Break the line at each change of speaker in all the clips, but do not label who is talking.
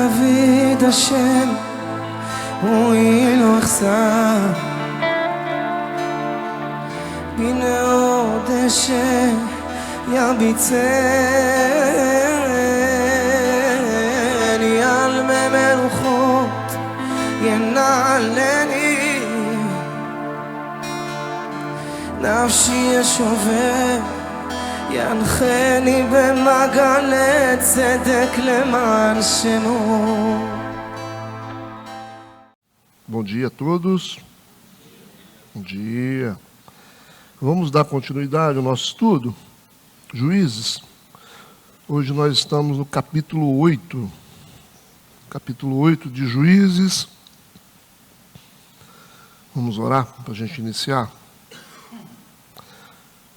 דוד השם הוא לא יחסר בנאות השם יביצני על מלוכות ינעלני נפשי ישובר ינחני במעגלי צדק למען שמו.
Bom dia a todos. Bom dia. Vamos dar continuidade ao nosso estudo. Juízes. Hoje nós estamos no capítulo 8. Capítulo 8 de Juízes. Vamos orar para a gente iniciar.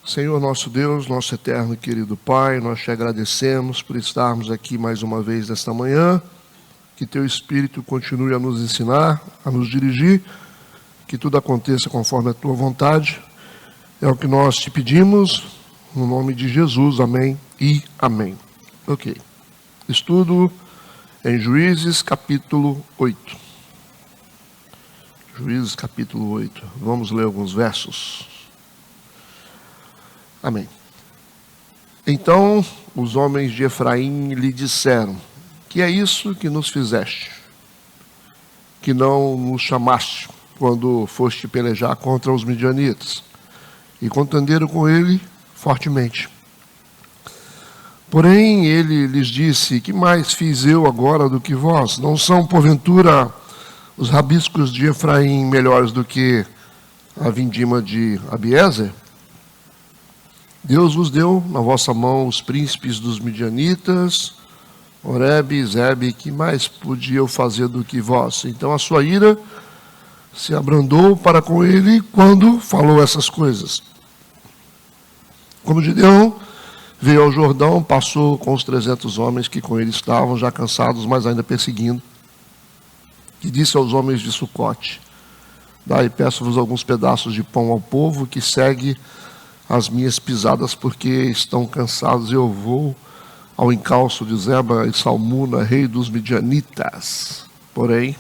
Senhor nosso Deus, nosso eterno e querido Pai, nós te agradecemos por estarmos aqui mais uma vez nesta manhã. Que teu Espírito continue a nos ensinar, a nos dirigir, que tudo aconteça conforme a tua vontade. É o que nós te pedimos, no nome de Jesus, amém e amém. Ok. Estudo em Juízes, capítulo 8. Juízes, capítulo 8. Vamos ler alguns versos. Amém. Então os homens de Efraim lhe disseram: que é isso que nos fizeste? Que não nos chamaste quando foste pelejar contra os midianitas? E contenderam com ele fortemente. Porém ele lhes disse: que mais fiz eu agora do que vós? Não são porventura os rabiscos de Efraim melhores do que a vindima de Abiezer? Deus vos deu na vossa mão os príncipes dos midianitas, Oreb e Zebe, que mais podia eu fazer do que vós? Então a sua ira se abrandou para com ele quando falou essas coisas. Como Gideão veio ao Jordão, passou com os 300 homens que com ele estavam, já cansados, mas ainda perseguindo, e disse aos homens de Sucote: dai, peço-vos alguns pedaços de pão ao povo que segue as minhas pisadas, porque estão cansados. Eu vou ao encalço de Zeba e Salmuna, rei dos midianitas. Porém,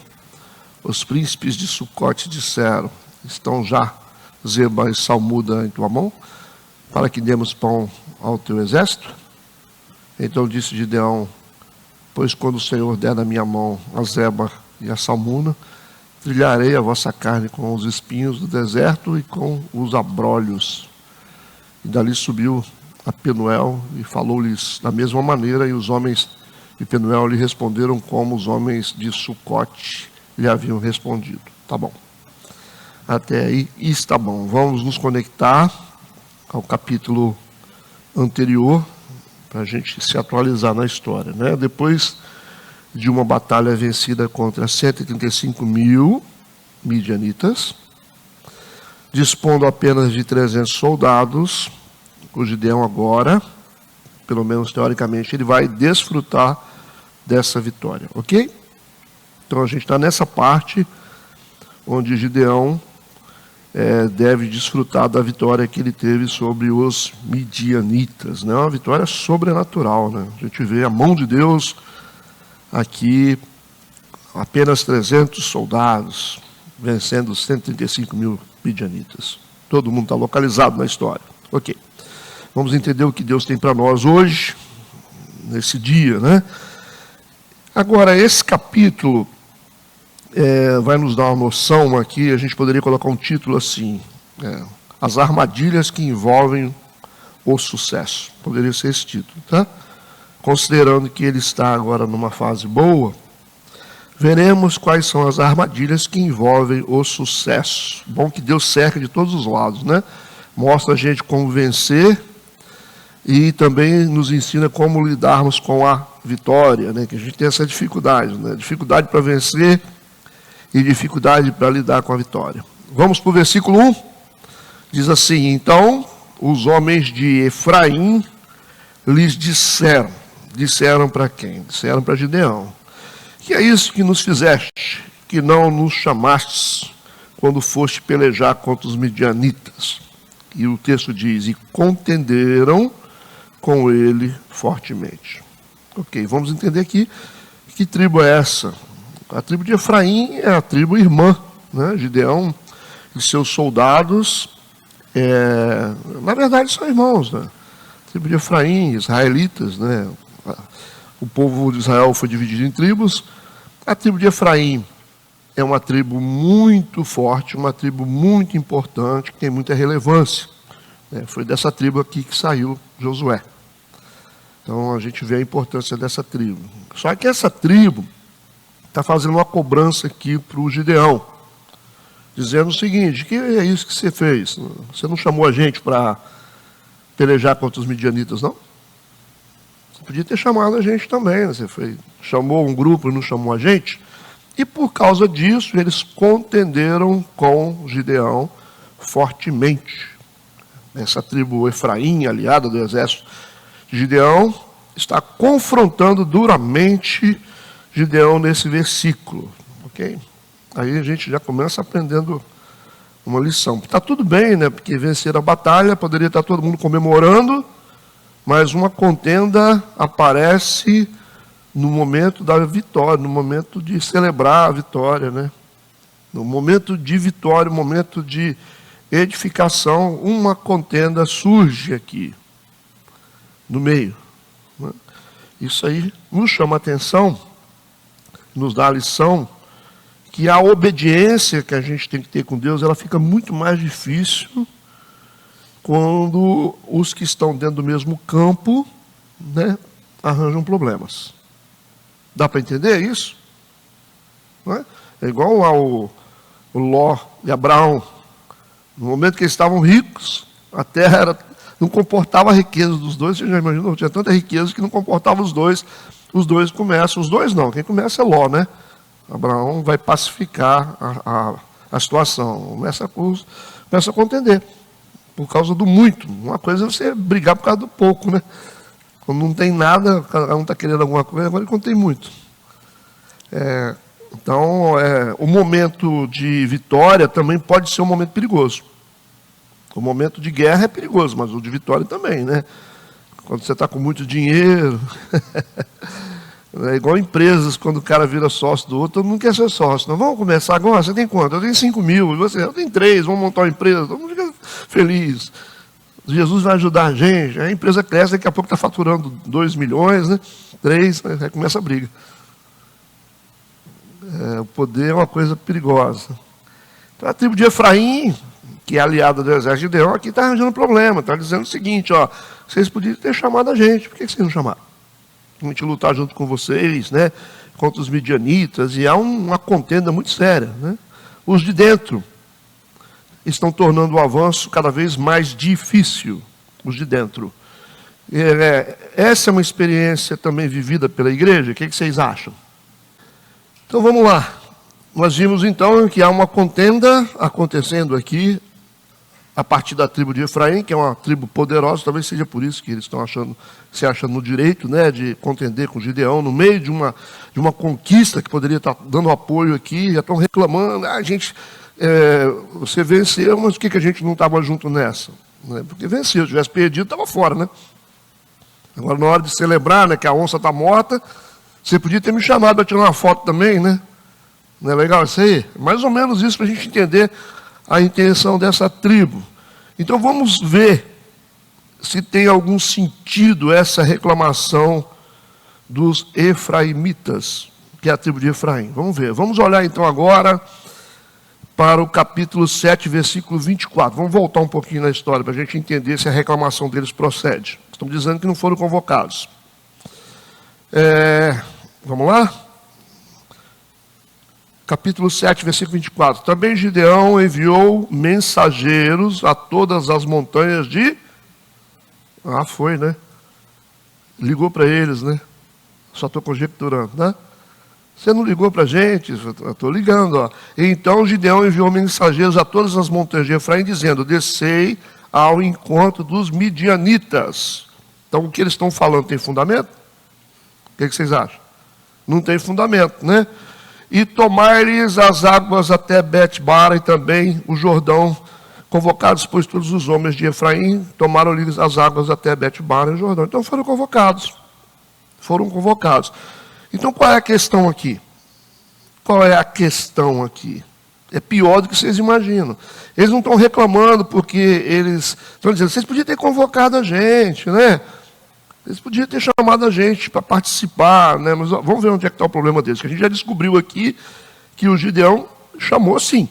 os príncipes de Sucote disseram: estão já Zeba e Salmuna em tua mão, para que demos pão ao teu exército? Então disse Gideão: pois quando o Senhor der na minha mão a Zeba e a Salmuna, trilharei a vossa carne com os espinhos do deserto e com os abrolhos. E dali subiu a Penuel e falou-lhes da mesma maneira, e os homens de Penuel lhe responderam como os homens de Sucote lhe haviam respondido. Tá bom. Até aí está bom. Vamos nos conectar ao capítulo anterior para a gente se atualizar na história, né? Depois de uma batalha vencida contra 135 mil midianitas, dispondo apenas de 300 soldados, o Gideão agora, pelo menos teoricamente, ele vai desfrutar dessa vitória, ok? Então a gente está nessa parte onde Gideão deve desfrutar da vitória que ele teve sobre os midianitas, né? Uma vitória sobrenatural, né? A gente vê a mão de Deus aqui, apenas 300 soldados vencendo 135 mil midianitas. Todo mundo está localizado na história. Ok. Vamos entender o que Deus tem para nós hoje, nesse dia, né? Agora, esse capítulo vai nos dar uma noção aqui. A gente poderia colocar um título assim: as armadilhas que envolvem o sucesso. Poderia ser esse título, tá? Considerando que ele está agora numa fase boa, veremos quais são as armadilhas que envolvem o sucesso. Bom que Deus cerca de todos os lados, né? Mostra a gente como vencer e também nos ensina como lidarmos com a vitória, né? Que a gente tem essa dificuldade, né? Dificuldade para vencer e dificuldade para lidar com a vitória. Vamos para o versículo 1. Diz assim: então os homens de Efraim lhes disseram. Disseram para quem? Disseram para Gideão: que é isso que nos fizeste, que não nos chamastes quando foste pelejar contra os midianitas? E o texto diz: e contenderam com ele fortemente. Ok, vamos entender aqui Que tribo é essa? A tribo de Efraim é a tribo irmã, né? Gideão e seus soldados, na verdade, são irmãos, né? A tribo de Efraim, israelitas, né? O povo de Israel foi dividido em tribos. A tribo de Efraim é uma tribo muito forte, uma tribo muito importante, que tem muita relevância. Foi dessa tribo aqui que saiu Josué. Então a gente vê a importância dessa tribo. Só que essa tribo está fazendo uma cobrança aqui para o Gideão, dizendo o seguinte: que é isso que você fez? Você não chamou a gente para pelejar contra os midianitas, não? Você podia ter chamado a gente também, né? Você chamou um grupo e não chamou a gente. E por causa disso, eles contenderam com Gideão fortemente. Essa tribo Efraim, aliada do exército de Gideão, está confrontando duramente Gideão nesse versículo. Ok? Aí a gente já começa aprendendo uma lição. Está tudo bem, né? Porque vencer a batalha, poderia estar todo mundo comemorando, mas uma contenda aparece no momento da vitória, no momento de celebrar a vitória, né? No momento de vitória, no momento de edificação, uma contenda surge aqui, no meio, né? Isso aí nos chama a atenção, nos dá a lição que a obediência que a gente tem que ter com Deus, ela fica muito mais difícil quando os que estão dentro do mesmo campo, né, arranjam problemas. Dá para entender isso? Não é? É igual ao Ló e Abraão. No momento que eles estavam ricos, a terra não comportava a riqueza dos dois. Você já imaginou? Tinha tanta riqueza que não comportava os dois. Os dois começam. Os dois não. Quem começa é Ló, né? Abraão vai pacificar a situação. Começa a contender. Por causa do muito. Uma coisa é você brigar por causa do pouco, né? Quando não tem nada, cada um está querendo alguma coisa, agora quando tem muito. Então, o momento de vitória também pode ser um momento perigoso. O momento de guerra é perigoso, mas o de vitória também, né? Quando você está com muito dinheiro. É igual empresas, quando o cara vira sócio do outro, todo mundo quer ser sócio. Não, vamos começar agora? Você tem quanto? Eu tenho 5 mil. Eu tenho 3, vamos montar uma empresa. Todo mundo fica feliz. Jesus vai ajudar a gente. A empresa cresce, daqui a pouco está faturando 2 milhões, né? 3, aí começa a briga. O poder é uma coisa perigosa. Então a tribo de Efraim, que é aliada do exército de Gideão, aqui está arranjando problema. Está dizendo o seguinte: ó, vocês podiam ter chamado a gente. Por que vocês não chamaram? A gente lutar junto com vocês, né, contra os midianitas, e há uma contenda muito séria, né? Os de dentro estão tornando o avanço cada vez mais difícil, os de dentro. Essa é uma experiência também vivida pela igreja. O que vocês acham? Então vamos lá. Nós vimos então que há uma contenda acontecendo aqui, a partir da tribo de Efraim, que é uma tribo poderosa. Talvez seja por isso que eles estão se achando no direito, né, de contender com Gideão, no meio de uma conquista que poderia estar dando apoio aqui. Já estão reclamando: você venceu, mas por que a gente não estava junto nessa? Porque venceu, se tivesse perdido, estava fora, né? Agora, na hora de celebrar, né, que a onça está morta, você podia ter me chamado para tirar uma foto também, né? Não é legal isso aí? Mais ou menos isso, para a gente entender a intenção dessa tribo. Então vamos ver se tem algum sentido essa reclamação dos efraimitas, que é a tribo de Efraim. Vamos ver. Vamos olhar então agora para o capítulo 7, versículo 24. Vamos voltar um pouquinho na história para a gente entender se a reclamação deles procede. Estão dizendo que não foram convocados. Vamos lá? Capítulo 7, versículo 24. Também Gideão enviou mensageiros a todas as montanhas de... foi, né? Ligou para eles, né? Só estou conjecturando, né? Você não ligou para a gente? Eu estou ligando, ó. Então Gideão enviou mensageiros a todas as montanhas de Efraim, dizendo: descei ao encontro dos midianitas. Então o que eles estão falando tem fundamento? O que vocês acham? Não tem fundamento, né? E tomar-lhes as águas até Bet-bara e também o Jordão, convocados, pois, todos os homens de Efraim, tomaram-lhes as águas até Bet-bara e o Jordão. Então foram convocados. Então qual é a questão aqui? Qual é a questão aqui? É pior do que vocês imaginam. Eles não estão reclamando porque eles estão dizendo, vocês podiam ter convocado a gente, né? Eles podiam ter chamado a gente para participar, né? Mas vamos ver onde é que está o problema deles. Que a gente já descobriu aqui que o Gideão chamou sim.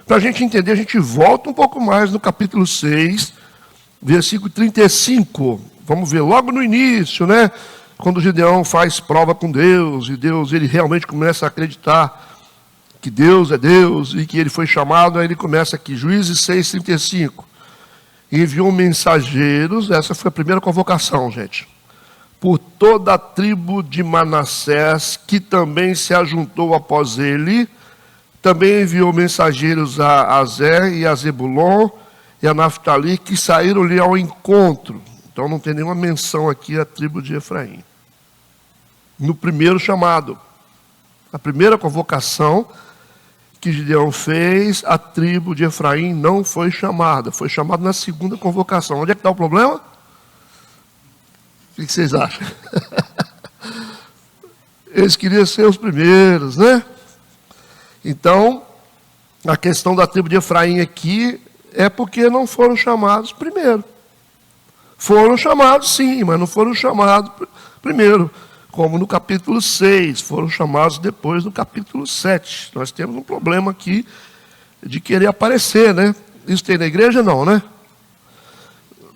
Para a gente entender, a gente volta um pouco mais no capítulo 6, versículo 35. Vamos ver logo no início, né? Quando o Gideão faz prova com Deus, e Deus, ele realmente começa a acreditar que Deus é Deus e que ele foi chamado, aí ele começa aqui, Juízes 6:35. Enviou mensageiros, essa foi a primeira convocação, gente, por toda a tribo de Manassés, que também se ajuntou após ele. Também enviou mensageiros a Azer e a Zebulon e a Naftali, que saíram-lhe ao encontro. Então não tem nenhuma menção aqui à tribo de Efraim. No primeiro chamado, a primeira convocação que Gideão fez, a tribo de Efraim não foi chamada. Foi chamada na segunda convocação. Onde é que está o problema? O que vocês acham? Eles queriam ser os primeiros, né? Então, a questão da tribo de Efraim aqui é porque não foram chamados primeiro. Foram chamados sim, mas não foram chamados primeiro. Como no capítulo 6, foram chamados depois do capítulo 7. Nós temos um problema aqui de querer aparecer, né? Isso tem na igreja? Não, né?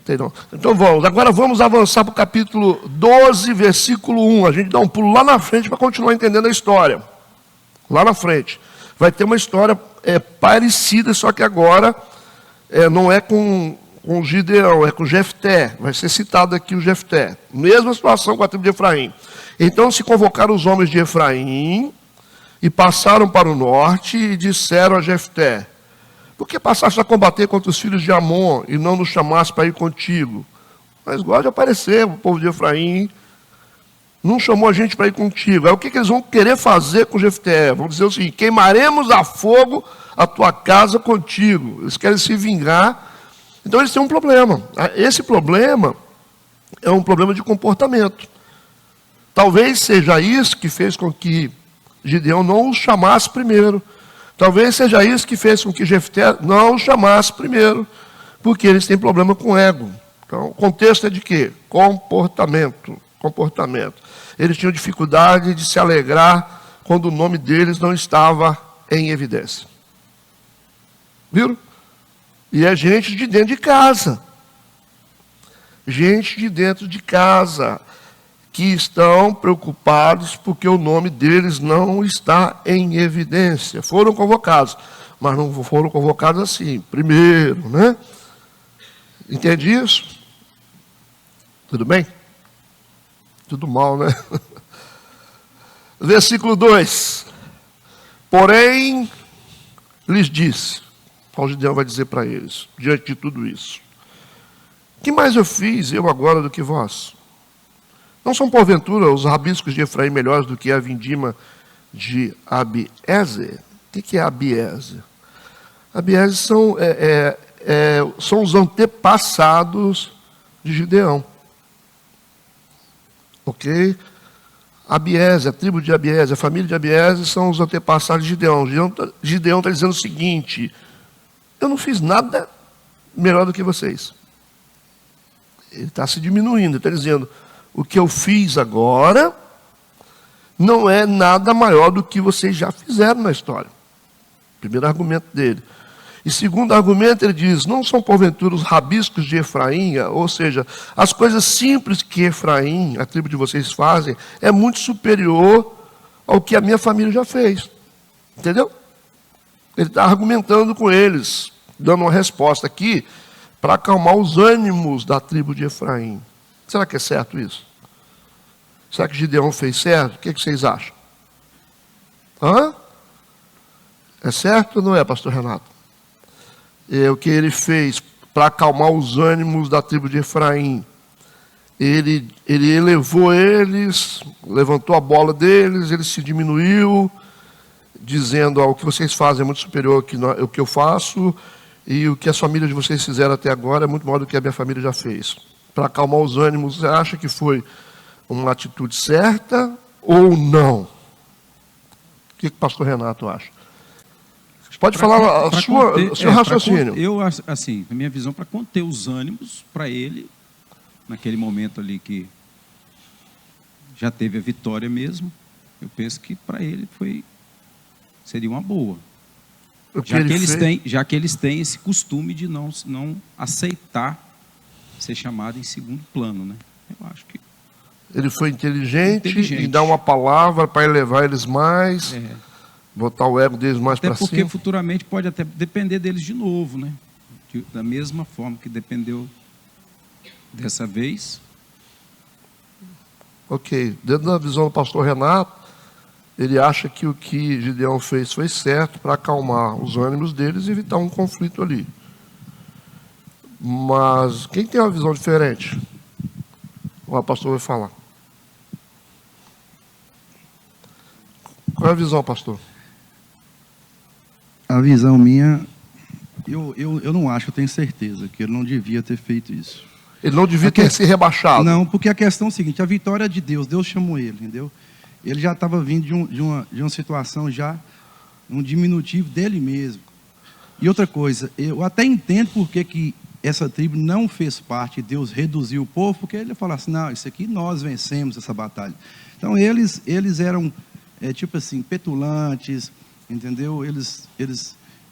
Tem não. Então vamos, agora vamos avançar para o capítulo 12, versículo 1. A gente dá um pulo lá na frente para continuar entendendo a história. Lá na frente. Vai ter uma história parecida, só que agora não é com Gideão, é com Jefté. Vai ser citado aqui o Jefté. Mesma situação com a tribo de Efraim. Então se convocaram os homens de Efraim e passaram para o norte e disseram a Jefté: por que passaste a combater contra os filhos de Amon e não nos chamaste para ir contigo? Mas gosta de aparecer, o povo de Efraim não chamou a gente para ir contigo. Aí o que eles vão querer fazer com Jefté? Vão dizer o seguinte: queimaremos a fogo a tua casa contigo. Eles querem se vingar. Então eles têm um problema. Esse problema é um problema de comportamento. Talvez seja isso que fez com que Gideão não os chamasse primeiro. Talvez seja isso que fez com que Jefté não os chamasse primeiro. Porque eles têm problema com ego. Então o contexto é de quê? Comportamento. Eles tinham dificuldade de se alegrar quando o nome deles não estava em evidência. Viram? E é gente de dentro de casa. Gente de dentro de casa que estão preocupados porque o nome deles não está em evidência. Foram convocados, mas não foram convocados assim, primeiro, né? Entende isso? Tudo bem? Tudo mal, né? Versículo 2. Porém, lhes disse, Paulo Gideão vai dizer para eles, diante de tudo isso: que mais eu fiz eu agora do que vós? Não são porventura os rabiscos de Efraim melhores do que a vindima de Abiezer? O que é Abiezer? Abiezer são os antepassados de Gideão. Ok? Abiezer, a tribo de Abiezer, a família de Abiezer são os antepassados de Gideão. Gideão está dizendo o seguinte: eu não fiz nada melhor do que vocês. Ele está se diminuindo, está dizendo: o que eu fiz agora não é nada maior do que vocês já fizeram na história. Primeiro argumento dele. E segundo argumento, ele diz: não são porventura os rabiscos de Efraim, ou seja, as coisas simples que Efraim, a tribo de vocês, fazem, é muito superior ao que a minha família já fez. Entendeu? Ele está argumentando com eles, dando uma resposta aqui para acalmar os ânimos da tribo de Efraim. Será que é certo isso? Será que Gideão fez certo? O que vocês acham? É certo ou não é, pastor Renato? O que ele fez para acalmar os ânimos da tribo de Efraim? Ele elevou eles, levantou a bola deles, ele se diminuiu, dizendo: o que vocês fazem é muito superior ao que eu faço, e o que as famílias de vocês fizeram até agora é muito maior do que a minha família já fez. Para acalmar os ânimos, você acha que foi uma atitude certa ou não? O que o pastor Renato acha? Você pode falar o seu raciocínio.
Eu, assim, a minha visão, para conter os ânimos, para ele, naquele momento ali que já teve a vitória mesmo, eu penso que para ele seria uma boa. Já que eles têm esse costume de não aceitar ser chamado em segundo plano, né? Eu acho que
ele foi inteligente. E dá uma palavra para elevar eles mais, botar o ego deles mais para cima.
Até porque futuramente pode até depender deles de novo, né? Da mesma forma que dependeu dessa vez.
Ok, dentro da visão do pastor Renato, ele acha que o que Gideão fez foi certo para acalmar os ânimos deles e evitar um conflito ali. Mas quem tem uma visão diferente? O pastor vai falar. Qual é a visão, pastor?
A visão minha, eu não acho, eu tenho certeza que ele não devia ter feito isso.
Ele não devia ter se rebaixado.
Não, porque a questão é a seguinte, a vitória é de Deus, Deus chamou ele, entendeu? Ele já estava vindo de uma situação já, um diminutivo dele mesmo. E outra coisa, eu até entendo por que essa tribo não fez parte, Deus reduziu o povo, porque ele falou assim, não, isso aqui nós vencemos essa batalha. Então eles eram, tipo assim, petulantes, entendeu? Eles,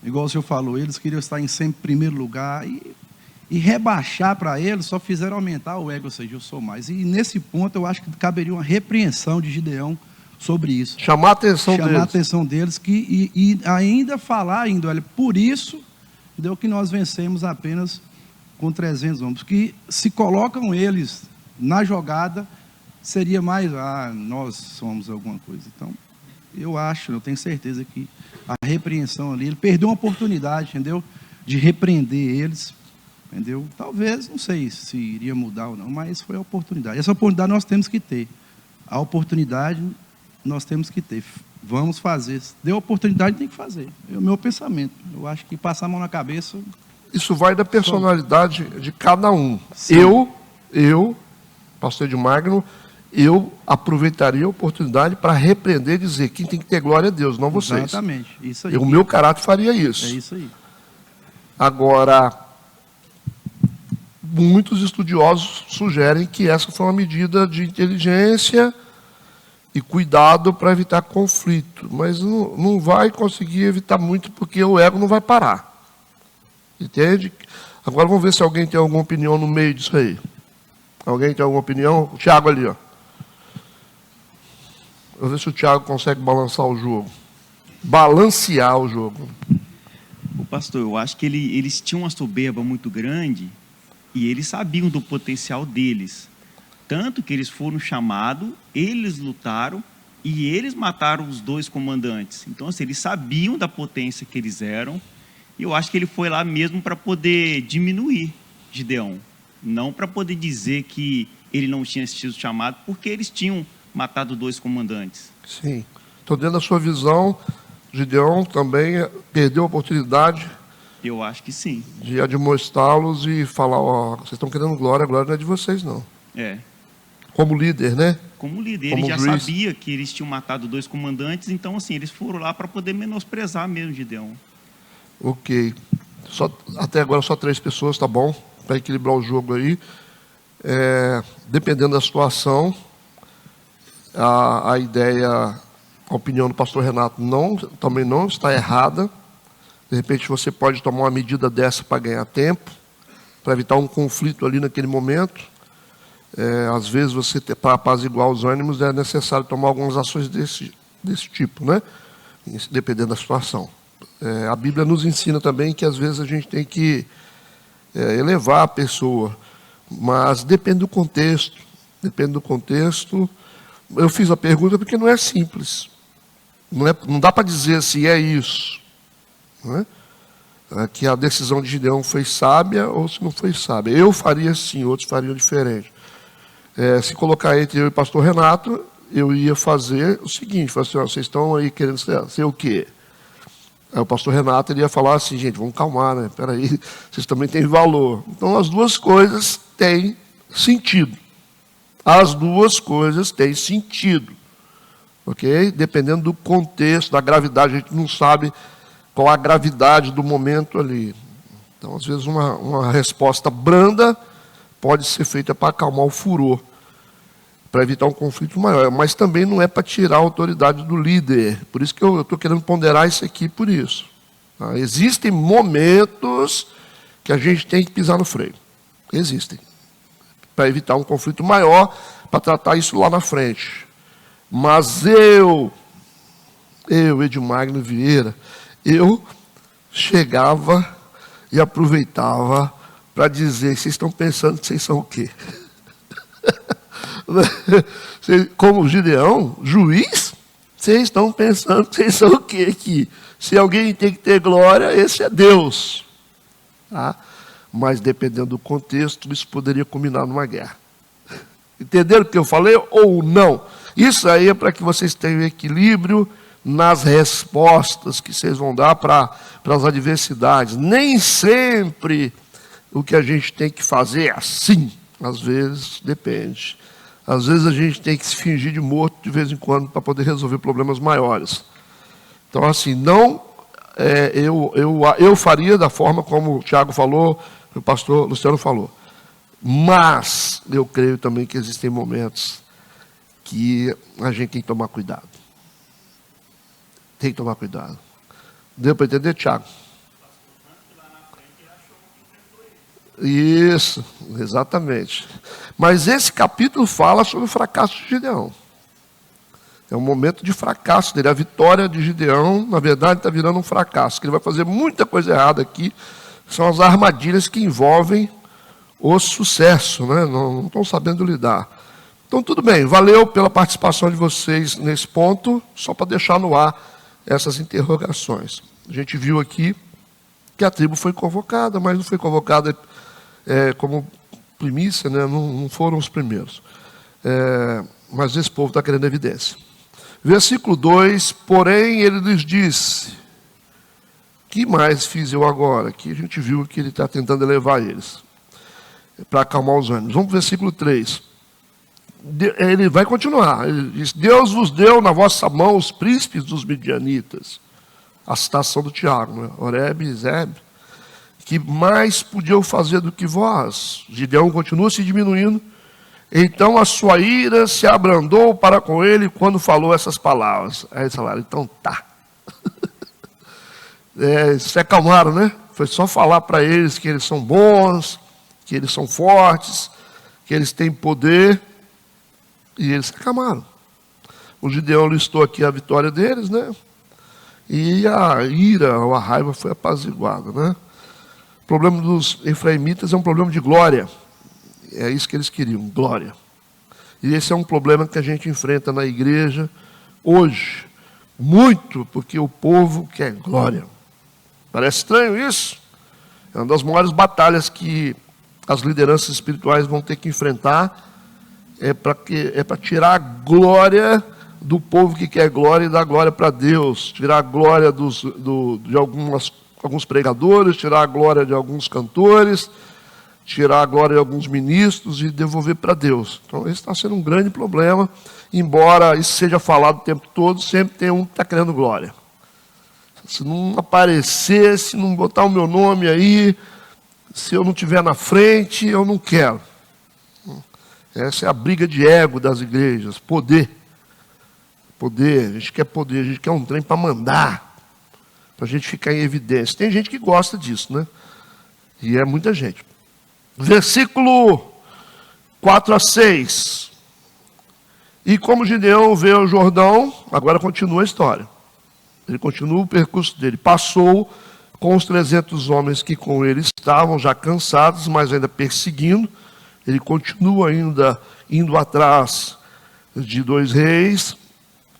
igual o senhor falou, eles queriam estar em sempre primeiro lugar e rebaixar para eles, só fizeram aumentar o ego, ou seja, eu sou mais. E nesse ponto eu acho que caberia uma repreensão de Gideão sobre isso.
Chamar a atenção
deles e ainda falar, olha, por isso deu que nós vencemos apenas com 300 homens, que se colocam eles na jogada, seria mais, nós somos alguma coisa. Então, eu tenho certeza que a repreensão ali, ele perdeu uma oportunidade, entendeu? De repreender eles, entendeu? Talvez, não sei se iria mudar ou não, mas foi a oportunidade. Essa oportunidade nós temos que ter. A oportunidade nós temos que ter. Vamos fazer. Deu a oportunidade, tem que fazer. É o meu pensamento. Eu acho que passar a mão na cabeça...
Isso vai da personalidade de cada um.
Sim.
Eu, pastor Edmagno, eu aproveitaria a oportunidade para repreender e dizer quem tem que ter glória a Deus, não vocês.
Exatamente, isso aí.
O meu caráter faria isso.
É isso aí.
Agora, muitos estudiosos sugerem que essa foi uma medida de inteligência e cuidado para evitar conflito. Mas não vai conseguir evitar muito, porque o ego não vai parar. Entende? Agora vamos ver se alguém tem alguma opinião no meio disso aí. Alguém tem alguma opinião? O Tiago ali, ó. Vamos ver se o Tiago consegue balançar o jogo. Balancear o jogo.
O pastor, eu acho que eles tinham uma soberba muito grande e eles sabiam do potencial deles. Tanto que eles foram chamados, eles lutaram e eles mataram os 2 comandantes. Então, assim, eles sabiam da potência que eles eram. E eu acho que ele foi lá mesmo para poder diminuir Gideão. Não para poder dizer que ele não tinha sido chamado, porque eles tinham matado 2 comandantes.
Sim. Estou dentro da sua visão, Gideão também perdeu a oportunidade.
Eu acho que sim.
De admoestá-los e falar, vocês estão querendo glória, a glória não é de vocês, não. Como líder, né?
Como líder.
Como
ele já
juiz.
sabia que eles tinham matado 2 comandantes, então, assim, eles foram lá para poder menosprezar mesmo Gideão.
Ok. Até agora só 3 pessoas, tá bom? Para equilibrar o jogo aí. Dependendo da situação, a ideia, a opinião do pastor Renato também não está errada. De repente você pode tomar uma medida dessa para ganhar tempo, para evitar um conflito ali naquele momento. Às vezes para apaziguar os ânimos, é necessário tomar algumas ações desse tipo, né? Dependendo da situação. A Bíblia nos ensina também que às vezes a gente tem que elevar a pessoa, mas depende do contexto. Depende do contexto. Eu fiz a pergunta porque não é simples. Não dá para dizer se é isso. Não é? Que a decisão de Gideão foi sábia ou se não foi sábia. Eu faria assim, outros fariam diferente. Se colocar entre eu e o pastor Renato, eu ia fazer o seguinte, falar assim, vocês estão aí querendo ser o quê? Aí o pastor Renato ele ia falar assim, gente, vamos calmar, né? Peraí, vocês também têm valor. Então as duas coisas têm sentido. As duas coisas têm sentido. ok? Dependendo do contexto, da gravidade, a gente não sabe qual a gravidade do momento ali. Então, às vezes, uma resposta branda pode ser feita para acalmar o furor, para evitar um conflito maior, mas também não é para tirar a autoridade do líder. Por isso que eu estou querendo ponderar isso aqui por isso. Tá? Existem momentos que a gente tem que pisar no freio. Existem. Para evitar um conflito maior, para tratar isso lá na frente. Mas eu, Edmagno Vieira, eu chegava e aproveitava para dizer, vocês estão pensando que vocês são o quê? Como Gideão, juiz, vocês estão pensando que vocês são o quê aqui? Se alguém tem que ter glória, esse é Deus. Tá? Mas dependendo do contexto, isso poderia culminar numa guerra. Entenderam o que eu falei ou não? Isso aí é para que vocês tenham equilíbrio nas respostas que vocês vão dar para as adversidades. Nem sempre o que a gente tem que fazer é assim. Às vezes, depende. Às vezes a gente tem que se fingir de morto de vez em quando para poder resolver problemas maiores. Então, assim, não... eu faria da forma como o Tiago falou, o pastor Luciano falou. Mas eu creio também que existem momentos que a gente tem que tomar cuidado. Tem que tomar cuidado. Deu para entender, Tiago? Isso, exatamente. Mas esse capítulo fala sobre o fracasso de Gideão. É um momento de fracasso dele. A vitória de Gideão, na verdade, está virando um fracasso. Que ele vai fazer muita coisa errada aqui. São as armadilhas que envolvem o sucesso, né? Não estão sabendo lidar. Então, tudo bem. Valeu pela participação de vocês nesse ponto. Só para deixar no ar essas interrogações. A gente viu aqui que a tribo foi convocada, mas não foi convocada como primícia, né? Não foram os primeiros. Mas esse povo está querendo evidência. Versículo 2, porém ele lhes disse, que mais fiz eu agora? Aqui a gente viu que ele está tentando elevar eles, para acalmar os ânimos. Vamos para o versículo 3. Ele vai continuar, ele diz, Deus vos deu na vossa mão os príncipes dos midianitas. A citação do Tiago, né? Oreb e Zeb. Que mais podia eu fazer do que vós? Gideão continua se diminuindo. Então a sua ira se abrandou para com ele quando falou essas palavras. Aí eles falaram, então tá. Se acalmaram, né? Foi só falar para eles que eles são bons, que eles são fortes, que eles têm poder. E eles se acalmaram. O Gideão listou aqui a vitória deles, né? E a ira ou a raiva foi apaziguada, né? O problema dos efraimitas é um problema de glória. É isso que eles queriam, glória. E esse é um problema que a gente enfrenta na igreja hoje. Muito, porque o povo quer glória. Parece estranho isso? É uma das maiores batalhas que as lideranças espirituais vão ter que enfrentar. É para tirar a glória do povo que quer glória e dar glória para Deus. Tirar a glória de alguns pregadores, tirar a glória de alguns cantores, tirar a glória de alguns ministros e devolver para Deus. Então, esse está sendo um grande problema, embora isso seja falado o tempo todo, sempre tem um que está querendo glória. Se não aparecer, se não botar o meu nome aí, se eu não estiver na frente, eu não quero. Essa é a briga de ego das igrejas, poder. Poder, a gente quer poder, a gente quer um trem para mandar, para a gente ficar em evidência. Tem gente que gosta disso, né? E é muita gente. Versículo 4 a 6. E como Gideão veio ao Jordão, agora continua a história. Ele continua o percurso dele. Passou com os 300 homens que com ele estavam, já cansados, mas ainda perseguindo. Ele continua ainda indo atrás de 2 reis,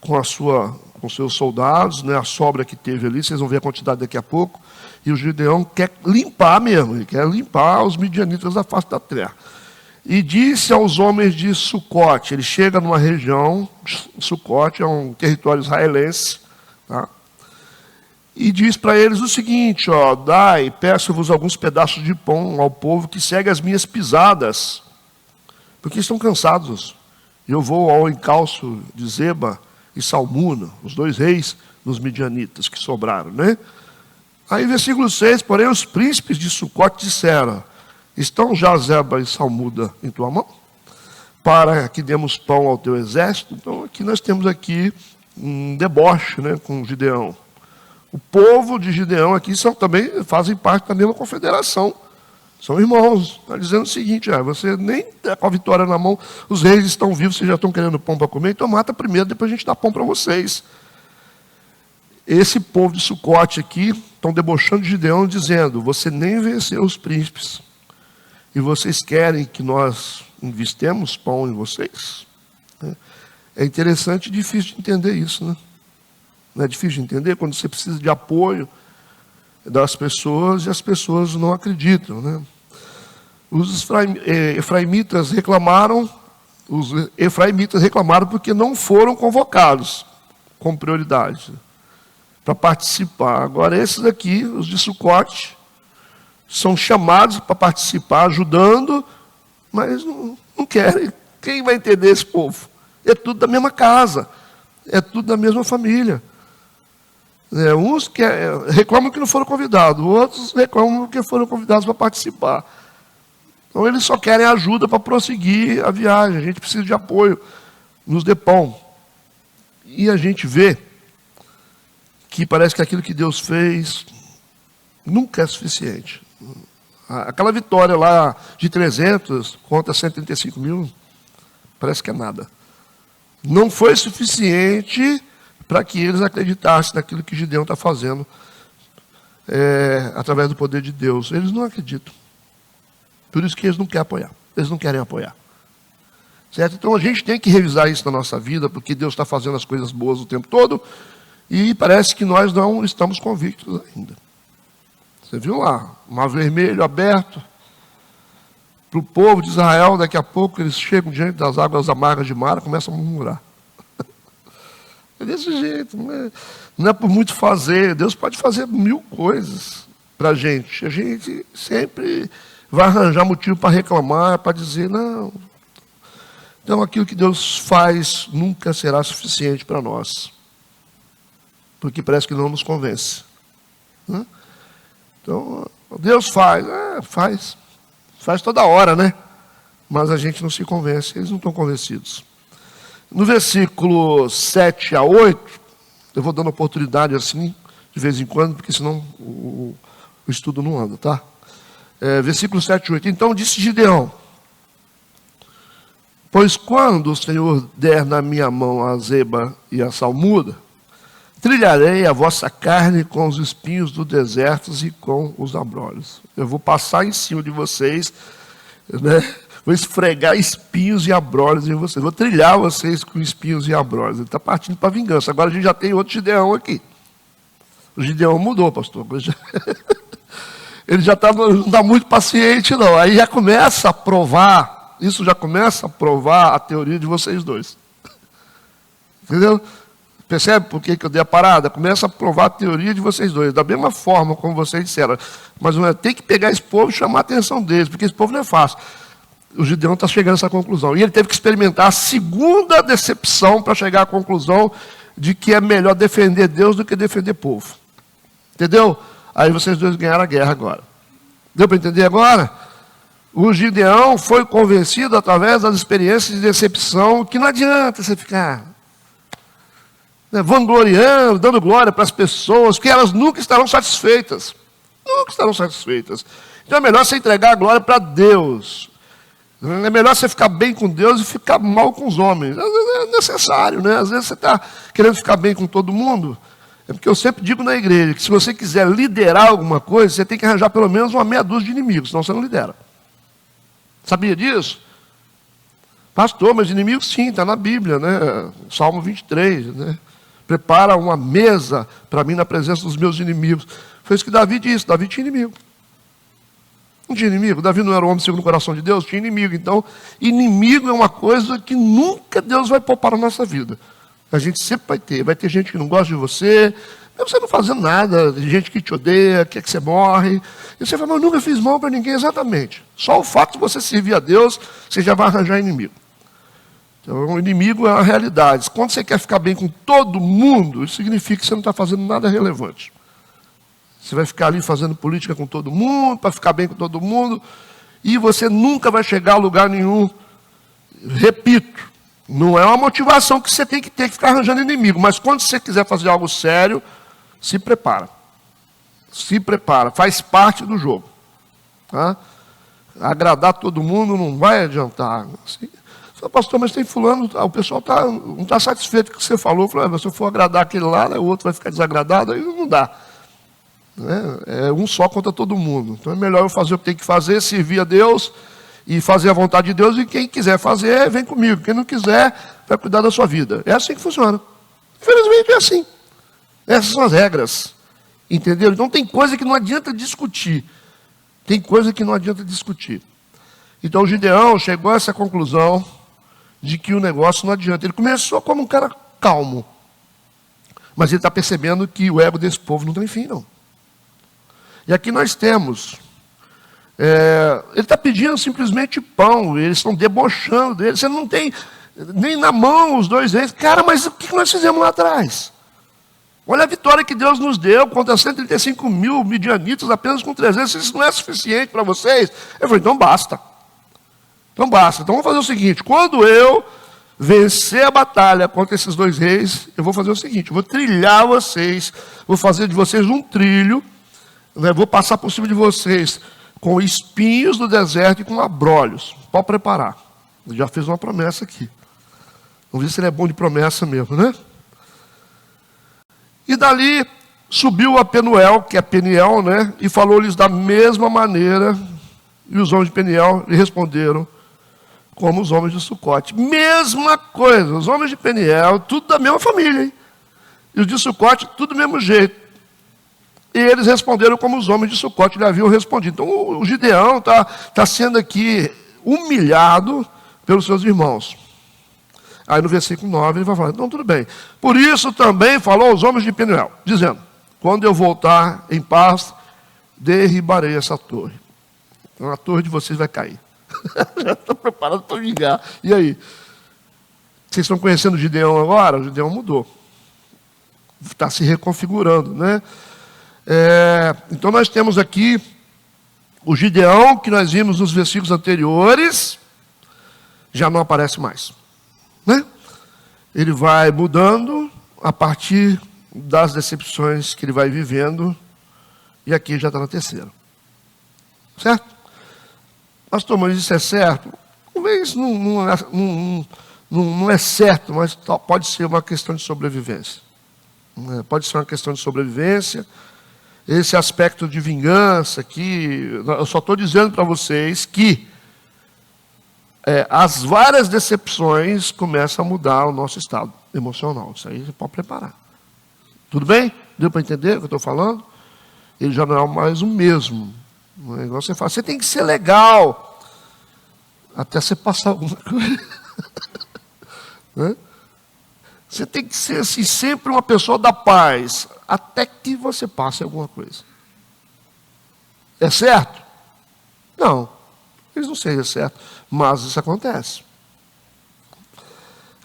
com seus soldados, né, a sobra que teve ali, vocês vão ver a quantidade daqui a pouco. E o Gideão quer limpar mesmo, ele quer limpar os midianitas da face da terra. E disse aos homens de Sucote, ele chega numa região, Sucote é um território israelense, tá? E diz para eles o seguinte, ó, dai, peço-vos alguns pedaços de pão ao povo que segue as minhas pisadas, porque estão cansados. Eu vou ao encalço de Zeba, e Salmuna, os 2 reis dos midianitas que sobraram, né? Aí, versículo 6, porém os príncipes de Sucote disseram, estão já Zeba e Salmuda em tua mão, para que demos pão ao teu exército? Então, aqui nós temos aqui um deboche, né, com Gideão. O povo de Gideão aqui também fazem parte da mesma confederação. São irmãos. Está dizendo o seguinte, você nem está com a vitória na mão, os reis estão vivos, vocês já estão querendo pão para comer, então mata primeiro, depois a gente dá pão para vocês. Esse povo de Sucote aqui estão debochando de Gideão, dizendo, você nem venceu os príncipes, e vocês querem que nós investemos pão em vocês? É interessante e difícil de entender isso, né? Não é difícil de entender quando você precisa de apoio das pessoas e as pessoas não acreditam, né? Os efraimitas reclamaram porque não foram convocados com prioridade para participar. Agora esses aqui, os de Sucote, são chamados para participar, ajudando, mas não querem. Quem vai entender esse povo? É tudo da mesma casa, é tudo da mesma família. Uns reclamam que não foram convidados, outros reclamam que foram convidados para participar. Então eles só querem ajuda para prosseguir a viagem. A gente precisa de apoio, nos dê pão. E a gente vê que parece que aquilo que Deus fez nunca é suficiente. Aquela vitória lá de 300 contra 135 mil, parece que é nada. Não foi suficiente para que eles acreditassem naquilo que Gideão está fazendo através do poder de Deus. Eles não acreditam. Por isso que eles não querem apoiar. Eles não querem apoiar. Certo? Então a gente tem que revisar isso na nossa vida, porque Deus está fazendo as coisas boas o tempo todo, e parece que nós não estamos convictos ainda. Você viu lá, Mar Vermelho aberto, para o povo de Israel, daqui a pouco eles chegam diante das águas amargas de Mara e começam a murmurar. É desse jeito, não é por muito fazer. Deus pode fazer 1000 coisas para a gente sempre vai arranjar motivo para reclamar, para dizer não. Então aquilo que Deus faz nunca será suficiente para nós, porque parece que não nos convence, né? Então Deus faz toda hora, né? Mas a gente não se convence, eles não estão convencidos. No versículo 7 a 8, eu vou dando oportunidade assim, de vez em quando, porque senão o estudo não anda, tá? Versículo 7 e 8. Então disse Gideão, pois quando o Senhor der na minha mão a Zeba e a Salmuda, trilharei a vossa carne com os espinhos do deserto e com os abrolhos. Eu vou passar em cima de vocês, né? Vou esfregar espinhos e abrolhos em vocês. Vou trilhar vocês com espinhos e abrolhos. Ele está partindo para a vingança. Agora a gente já tem outro Gideão aqui. O Gideão mudou, pastor. Ele já não está muito paciente, não. Aí já começa a provar. Isso já começa a provar a teoria de vocês dois. Entendeu? Percebe por que eu dei a parada? Começa a provar a teoria de vocês dois. Da mesma forma como vocês disseram. Mas tem que pegar esse povo e chamar a atenção deles. Porque esse povo não é fácil. O Gideão está chegando a essa conclusão. E ele teve que experimentar a segunda decepção para chegar à conclusão de que é melhor defender Deus do que defender povo. Entendeu? Aí vocês dois ganharam a guerra agora. Deu para entender agora? O Gideão foi convencido através das experiências de decepção que não adianta você ficar vangloriando, dando glória para as pessoas, porque elas nunca estarão satisfeitas. Nunca estarão satisfeitas. Então é melhor você entregar a glória para Deus. É melhor você ficar bem com Deus e ficar mal com os homens. Às vezes é necessário, né? Às vezes você está querendo ficar bem com todo mundo. É porque eu sempre digo na igreja que se você quiser liderar alguma coisa, você tem que arranjar pelo menos uma meia dúzia de inimigos, senão você não lidera. Sabia disso? Pastor, mas inimigos sim, está na Bíblia, né? Salmo 23, né? Prepara uma mesa para mim na presença dos meus inimigos. Foi isso que Davi disse. Davi tinha inimigo. Não tinha inimigo? Davi não era um homem segundo o coração de Deus? Tinha inimigo. Então, inimigo é uma coisa que nunca Deus vai poupar na nossa vida. A gente sempre vai ter. Vai ter gente que não gosta de você, mesmo você não fazendo nada. Tem gente que te odeia, quer que você morre. E você fala, mas eu nunca fiz mal para ninguém. Exatamente. Só o fato de você servir a Deus, você já vai arranjar inimigo. Então, o inimigo é uma realidade. Quando você quer ficar bem com todo mundo, isso significa que você não está fazendo nada relevante. Você vai ficar ali fazendo política com todo mundo, para ficar bem com todo mundo, e você nunca vai chegar a lugar nenhum. Repito, não é uma motivação que você tem que ter que ficar arranjando inimigo, mas quando você quiser fazer algo sério, se prepara. Se prepara, faz parte do jogo. Tá? Agradar todo mundo não vai adiantar. Assim, pastor, mas tem fulano, o pessoal não está satisfeito com o que você falou. Falou, se eu for agradar aquele lá, o outro vai ficar desagradado, aí não dá. É um só contra todo mundo. Então é melhor eu fazer o que tem que fazer, servir a Deus e fazer a vontade de Deus, e quem quiser fazer, vem comigo. Quem não quiser, vai cuidar da sua vida. É assim que funciona. Infelizmente é assim. Essas são as regras. Entenderam? Então tem coisa que não adianta discutir. Tem coisa que não adianta discutir. Então o Gideão chegou a essa conclusão de que o negócio não adianta. Ele começou como um cara calmo. Mas ele está percebendo que o ego desse povo não tem fim, não. E aqui nós temos... ele está pedindo simplesmente pão. Eles estão debochando dele. Você não tem nem na mão os 2 reis. Cara, mas o que nós fizemos lá atrás? Olha a vitória que Deus nos deu contra 135 mil midianitas apenas com 300. Isso não é suficiente para vocês? Eu falei, então basta. Então basta. Então vamos fazer o seguinte. Quando eu vencer a batalha contra esses 2 reis, eu vou fazer o seguinte. Eu vou trilhar vocês. Vou fazer de vocês um trilho. Vou passar por cima de vocês com espinhos do deserto e com abrolhos. Pode preparar. Ele já fez uma promessa aqui. Vamos ver se ele é bom de promessa mesmo, né? E dali subiu a Penuel, que é Peniel, né? E falou-lhes da mesma maneira. E os homens de Peniel lhe responderam como os homens de Sucote. Mesma coisa. Os homens de Peniel, tudo da mesma família, hein? E os de Sucote, tudo do mesmo jeito. E eles responderam como os homens de Sucote lhe haviam respondido. Então o Gideão está sendo aqui humilhado pelos seus irmãos. Aí no versículo 9 ele vai falar, então tudo bem. Por isso também falou aos homens de Penuel, dizendo, quando eu voltar em paz, derribarei essa torre. Então a torre de vocês vai cair. Já estou preparado para vingar. E aí? Vocês estão conhecendo o Gideão agora? O Gideão mudou. Está se reconfigurando, né? Então nós temos aqui o Gideão, que nós vimos nos versículos anteriores, já não aparece mais. Né? Ele vai mudando a partir das decepções que ele vai vivendo, e aqui já está na terceira. Certo? Pastor, mas isso é certo? Talvez não é certo, mas pode ser uma questão de sobrevivência. Pode ser uma questão de sobrevivência. Esse aspecto de vingança aqui, eu só estou dizendo para vocês que as várias decepções começam a mudar o nosso estado emocional. Isso aí você pode preparar. Tudo bem? Deu para entender o que eu estou falando? Ele já não é mais o mesmo. O negócio você fala, você tem que ser legal até você passar alguma coisa. Né? Você tem que ser assim, sempre uma pessoa da paz, até que você passe alguma coisa. É certo? Não. Eles não seja certo, mas isso acontece.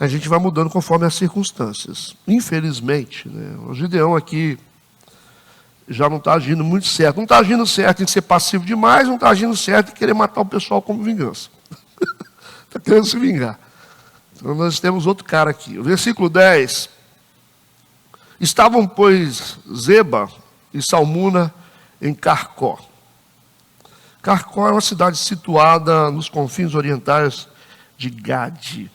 A gente vai mudando conforme as circunstâncias. Infelizmente, né, o Gideão aqui já não está agindo muito certo. Não está agindo certo em ser passivo demais, não está agindo certo em querer matar o pessoal como vingança. Está querendo se vingar. Então nós temos outro cara aqui. O versículo 10. Estavam, pois, Zeba e Salmuna em Carcó. Carcó é uma cidade situada nos confins orientais de Gade.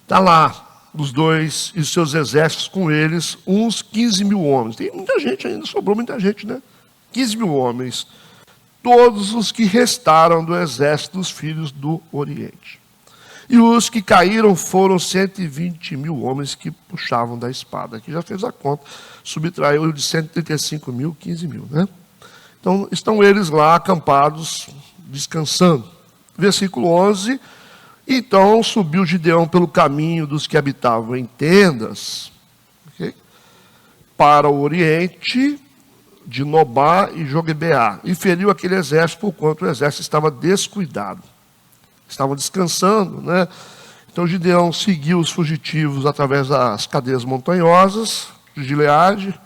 Está lá os 2 e seus exércitos com eles, uns 15 mil homens. Tem muita gente ainda, sobrou muita gente, né? 15 mil homens. Todos os que restaram do exército dos filhos do Oriente. E os que caíram foram 120 mil homens que puxavam da espada. Aqui já fez a conta, subtraiu de 135 mil, 15 mil, né? Então, estão eles lá acampados, descansando. Versículo 11. Então, subiu Gideão pelo caminho dos que habitavam em tendas, okay, para o oriente de Nobá e Joguebeá, e feriu aquele exército, porquanto o exército estava descuidado. Estavam descansando, né? Então Gideão seguiu os fugitivos através das cadeias montanhosas de Gileade,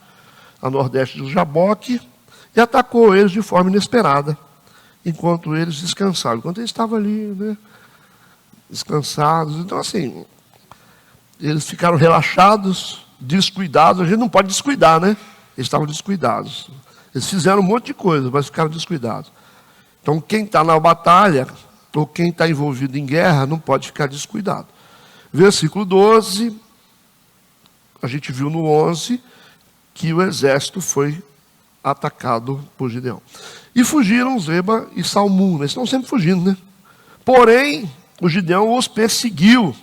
a nordeste do Jaboque, e atacou eles de forma inesperada, enquanto eles descansavam. Enquanto eles estavam ali, né, descansados. Então, assim, eles ficaram relaxados, descuidados. A gente não pode descuidar, né? Eles estavam descuidados. Eles fizeram um monte de coisa, mas ficaram descuidados. Então, quem está na batalha, ou quem está envolvido em guerra, não pode ficar descuidado. Versículo 12, a gente viu no 11, que o exército foi atacado por Gideão. E fugiram Zeba e Salmuna. Eles estão sempre fugindo, né? Porém, o Gideão os perseguiu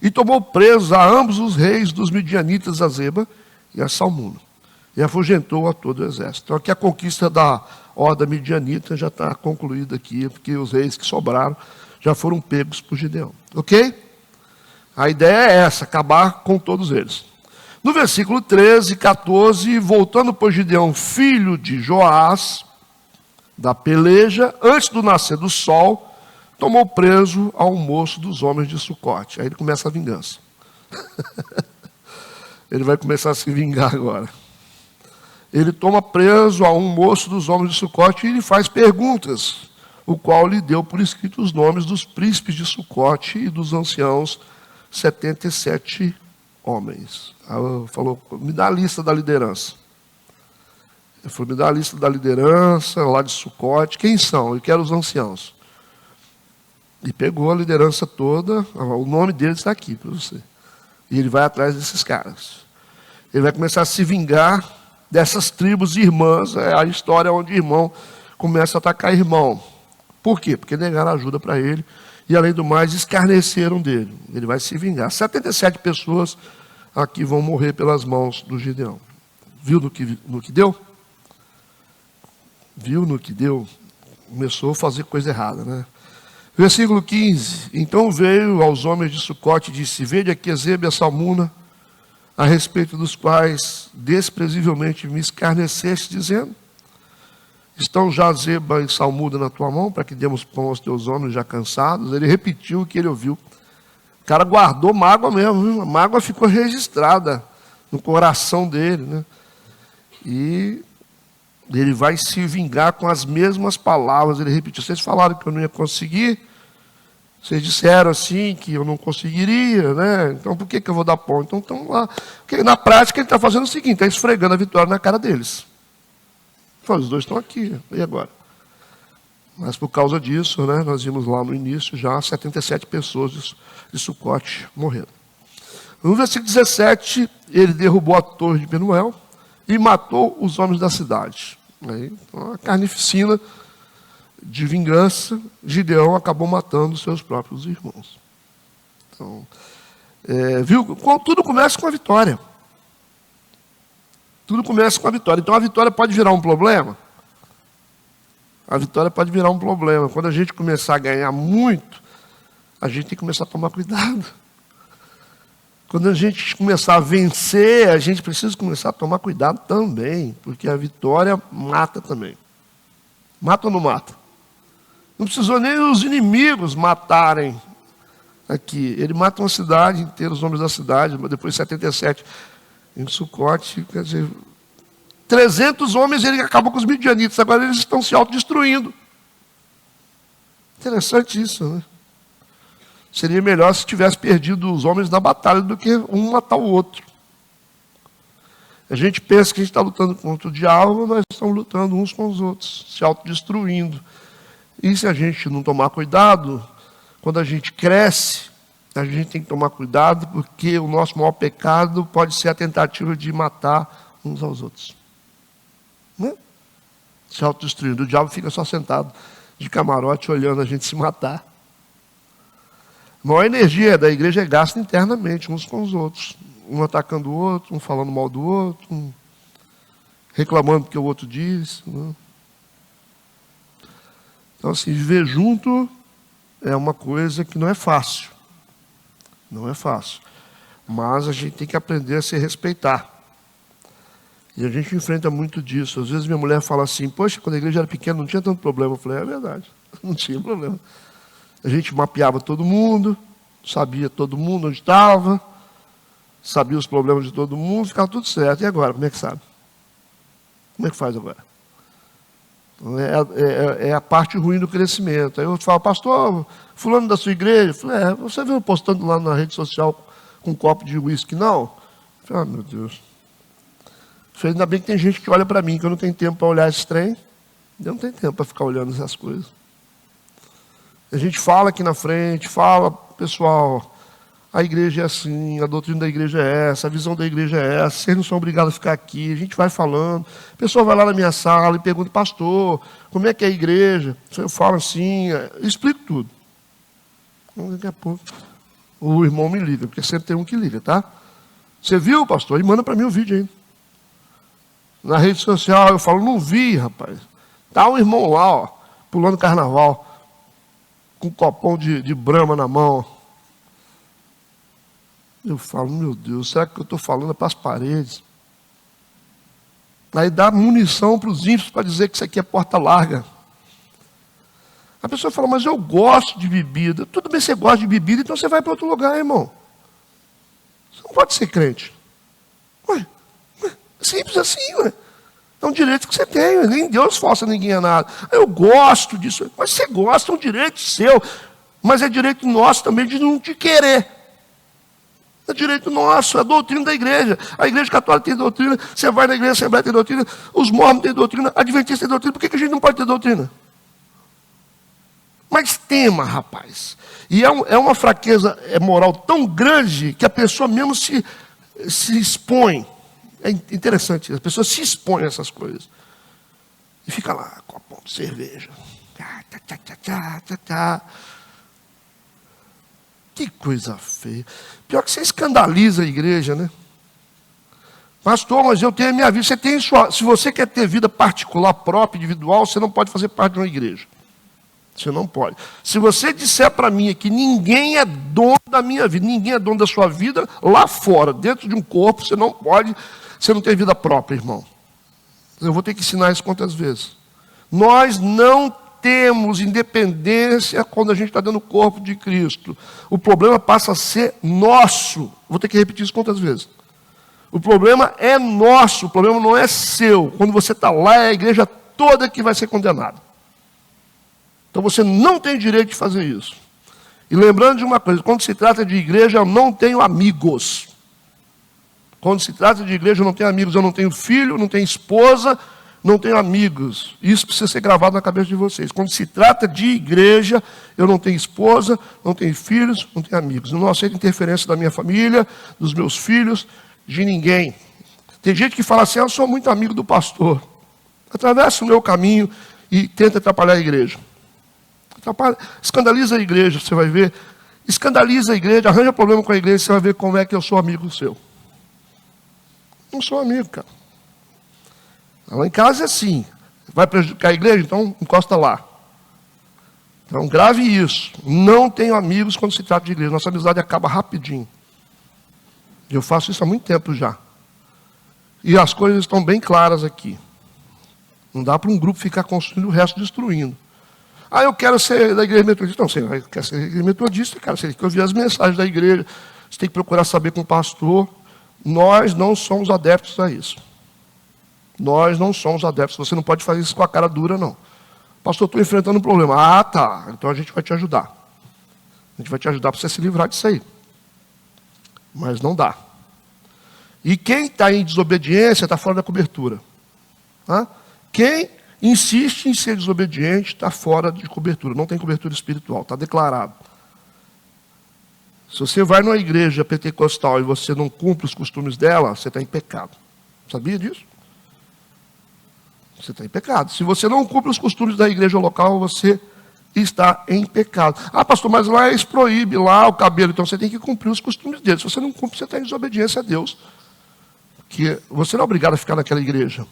e tomou presos a ambos os reis dos midianitas, a Zeba e a Salmuna. E afugentou a todo o exército. Então aqui a conquista da horda midianita já está concluída aqui, porque os reis que sobraram já foram pegos por Gideão. Ok? A ideia é essa, acabar com todos eles. No versículo 13, 14, voltando por Gideão, filho de Joás, da peleja, antes do nascer do sol, tomou preso a um moço dos homens de Sucote. Aí ele começa a vingança. Ele vai começar a se vingar agora. Ele toma preso a um moço dos homens de Sucote e lhe faz perguntas, o qual lhe deu por escrito os nomes dos príncipes de Sucote e dos anciãos, 77 homens. Aí falou, me dá a lista da liderança. Ele falou, me dá a lista da liderança lá de Sucote. Quem são? Eu quero os anciãos. E pegou a liderança toda, o nome deles está aqui para você. E ele vai atrás desses caras. Ele vai começar a se vingar dessas tribos irmãs. É a história onde irmão começa a atacar irmão. Por quê? Porque negaram ajuda para ele. E, além do mais, escarneceram dele. Ele vai se vingar. 77 pessoas aqui vão morrer pelas mãos do Gideão. Viu no que deu? Viu no que deu? Começou a fazer coisa errada, né? Versículo 15. Então veio aos homens de Sucote e disse, vede aqui Zeba e a Salmuna, a respeito dos quais desprezivelmente me escarneceste, dizendo, estão já Zeba e Salmuna na tua mão, para que demos pão aos teus homens já cansados. Ele repetiu o que ele ouviu. O cara guardou mágoa mesmo, viu? A mágoa ficou registrada no coração dele, né? E ele vai se vingar com as mesmas palavras. Ele repetiu, vocês falaram que eu não ia conseguir, vocês disseram assim que eu não conseguiria, né? Então por que eu vou dar pão? Então estão lá. Porque na prática ele está fazendo o seguinte, está esfregando a vitória na cara deles. Os dois estão aqui, e agora? Mas por causa disso, né, nós vimos lá no início, já 77 pessoas de Sucote morreram. No versículo 17, ele derrubou a torre de Penuel e matou os homens da cidade. Aí, então, a carnificina de vingança, Gideão acabou matando seus próprios irmãos. Então, viu? Tudo começa com a vitória. Tudo começa com a vitória. Então a vitória pode virar um problema? A vitória pode virar um problema. Quando a gente começar a ganhar muito, a gente tem que começar a tomar cuidado. Quando a gente começar a vencer, a gente precisa começar a tomar cuidado também, porque a vitória mata também. Mata ou não mata? Não precisou nem os inimigos matarem aqui. Ele mata uma cidade inteira, os homens da cidade, mas depois 77 em Sucote, quer dizer, 300 homens ele acabou com os midianitas, agora eles estão se autodestruindo. Interessante isso, né? Seria melhor se tivesse perdido os homens na batalha do que um matar o outro. A gente pensa que a gente está lutando contra o diabo, mas estamos lutando uns com os outros, se autodestruindo. E se a gente não tomar cuidado, quando a gente cresce, a gente tem que tomar cuidado, porque o nosso maior pecado pode ser a tentativa de matar uns aos outros. Né? Se autodestruindo. O diabo fica só sentado de camarote olhando a gente se matar. A maior energia da igreja é gasta internamente, uns com os outros. Um atacando o outro, um falando mal do outro, um reclamando porque o outro disse. Né? Então, assim, viver junto é uma coisa que não é fácil. Não é fácil. Mas a gente tem que aprender a se respeitar. E a gente enfrenta muito disso. Às vezes minha mulher fala assim, poxa, quando a igreja era pequena não tinha tanto problema. Eu falei, é verdade, não tinha problema. A gente mapeava todo mundo, sabia todo mundo onde estava, sabia os problemas de todo mundo, ficava tudo certo. E agora, como é que sabe? Como é que faz agora? É a parte ruim do crescimento. Aí eu falo, pastor, fulano da sua igreja? Eu falei, você viu postando lá na rede social com um copo de uísque? Não. Eu falei, meu Deus. Eu falei, ainda bem que tem gente que olha para mim, que eu não tenho tempo para olhar esse trem. Eu não tenho tempo para ficar olhando essas coisas. A gente fala aqui na frente, fala, pessoal, a igreja é assim, a doutrina da igreja é essa, a visão da igreja é essa, vocês não são obrigados a ficar aqui, a gente vai falando. A pessoa vai lá na minha sala e pergunta, pastor, como é que é a igreja? Eu falo assim, eu explico tudo. Daqui a pouco o irmão me liga, porque sempre tem um que liga, tá? Você viu, pastor? Ele manda para mim o vídeo ainda. Na rede social eu falo, não vi, rapaz. Tá um irmão lá, ó, pulando carnaval, com um copão de Brahma na mão. Eu falo, meu Deus, será que eu estou falando para as paredes? Aí dá munição para os ímpios para dizer que isso aqui é porta larga. A pessoa fala, mas eu gosto de bebida. Tudo bem, você gosta de bebida, então você vai para outro lugar, irmão. Você não pode ser crente. Ué, simples assim, ué. É um direito que você tem, ué. Nem Deus força ninguém a nada. Eu gosto disso. Mas você gosta, é um direito seu. Mas é direito nosso também de não te querer. É direito nosso, é a doutrina da igreja. A igreja católica tem doutrina, você vai na igreja assembleia tem doutrina, os mormons têm doutrina, a adventista tem doutrina, por que a gente não pode ter doutrina? Mas tema, rapaz. E é uma fraqueza moral tão grande que a pessoa mesmo se expõe. É interessante, as pessoas se expõem a essas coisas. E fica lá, copão de cerveja. Que coisa feia. Pior que você escandaliza a igreja, né? Pastor, mas eu tenho a minha vida. Você tem se você quer ter vida particular, própria, individual, você não pode fazer parte de uma igreja. Você não pode. Se você disser para mim que ninguém é dono da minha vida, ninguém é dono da sua vida, lá fora, dentro de um corpo, você não pode, você não tem vida própria, irmão. Eu vou ter que ensinar isso quantas vezes. Nós não temos independência quando a gente está dentro do corpo de Cristo. O problema passa a ser nosso. Vou ter que repetir isso quantas vezes. O problema é nosso, o problema não é seu. Quando você está lá, é a igreja toda que vai ser condenada. Então você não tem direito de fazer isso. E lembrando de uma coisa, quando se trata de igreja, eu não tenho amigos. Quando se trata de igreja, eu não tenho amigos. Eu não tenho filho, não tenho esposa, não tenho amigos. Isso precisa ser gravado na cabeça de vocês. Quando se trata de igreja, eu não tenho esposa, não tenho filhos, não tenho amigos. Eu não aceito interferência da minha família, dos meus filhos, de ninguém. Tem gente que fala assim, eu sou muito amigo do pastor. Atravessa o meu caminho e tenta atrapalhar a igreja. Escandaliza a igreja, você vai ver. Escandaliza a igreja, arranja problema com a igreja, você vai ver como é que eu sou amigo seu. Não sou amigo, cara. Lá em casa é assim. Vai prejudicar a igreja? Então encosta lá. Então grave isso. Não tenho amigos quando se trata de igreja. Nossa amizade acaba rapidinho. Eu faço isso há muito tempo já. E as coisas estão bem claras aqui. Não dá para um grupo ficar construindo o resto destruindo. Ah, eu quero ser da igreja metodista. Não, você quer ser da igreja metodista, cara. Você tem que ouvir as mensagens da igreja. Você tem que procurar saber com o pastor. Nós não somos adeptos a isso. Nós não somos adeptos. Você não pode fazer isso com a cara dura, não. Pastor, estou enfrentando um problema. Ah, tá. Então a gente vai te ajudar. A gente vai te ajudar para você se livrar disso aí. Mas não dá. E quem está em desobediência está fora da cobertura. Tá? Quem insiste em ser desobediente está fora de cobertura. Não tem cobertura espiritual. Está declarado. Se você vai numa igreja pentecostal e você não cumpre os costumes dela, você está em pecado. Sabia disso? Você está em pecado. Se você não cumpre os costumes da igreja local, você está em pecado. Ah, pastor, mas lá eles proíbem lá o cabelo. Então você tem que cumprir os costumes deles. Se você não cumpre, você está em desobediência a Deus. Porque você não é obrigado a ficar naquela igreja.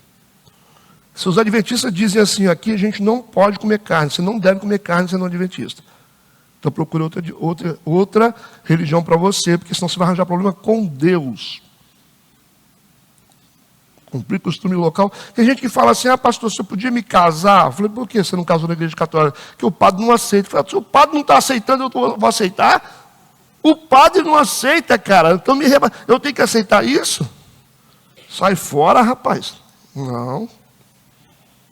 Se os adventistas dizem assim, aqui a gente não pode comer carne. Você não deve comer carne sendo adventista. Então procure outra religião para você, porque senão você vai arranjar problema com Deus. Cumprir costume local. Tem gente que fala assim, ah, pastor, você podia me casar? Eu falei, por que você não casou na igreja católica? Porque o padre não aceita. Eu falei, se o padre não está aceitando, eu vou aceitar? O padre não aceita, cara. Então eu tenho que aceitar isso? Sai fora, rapaz. Não.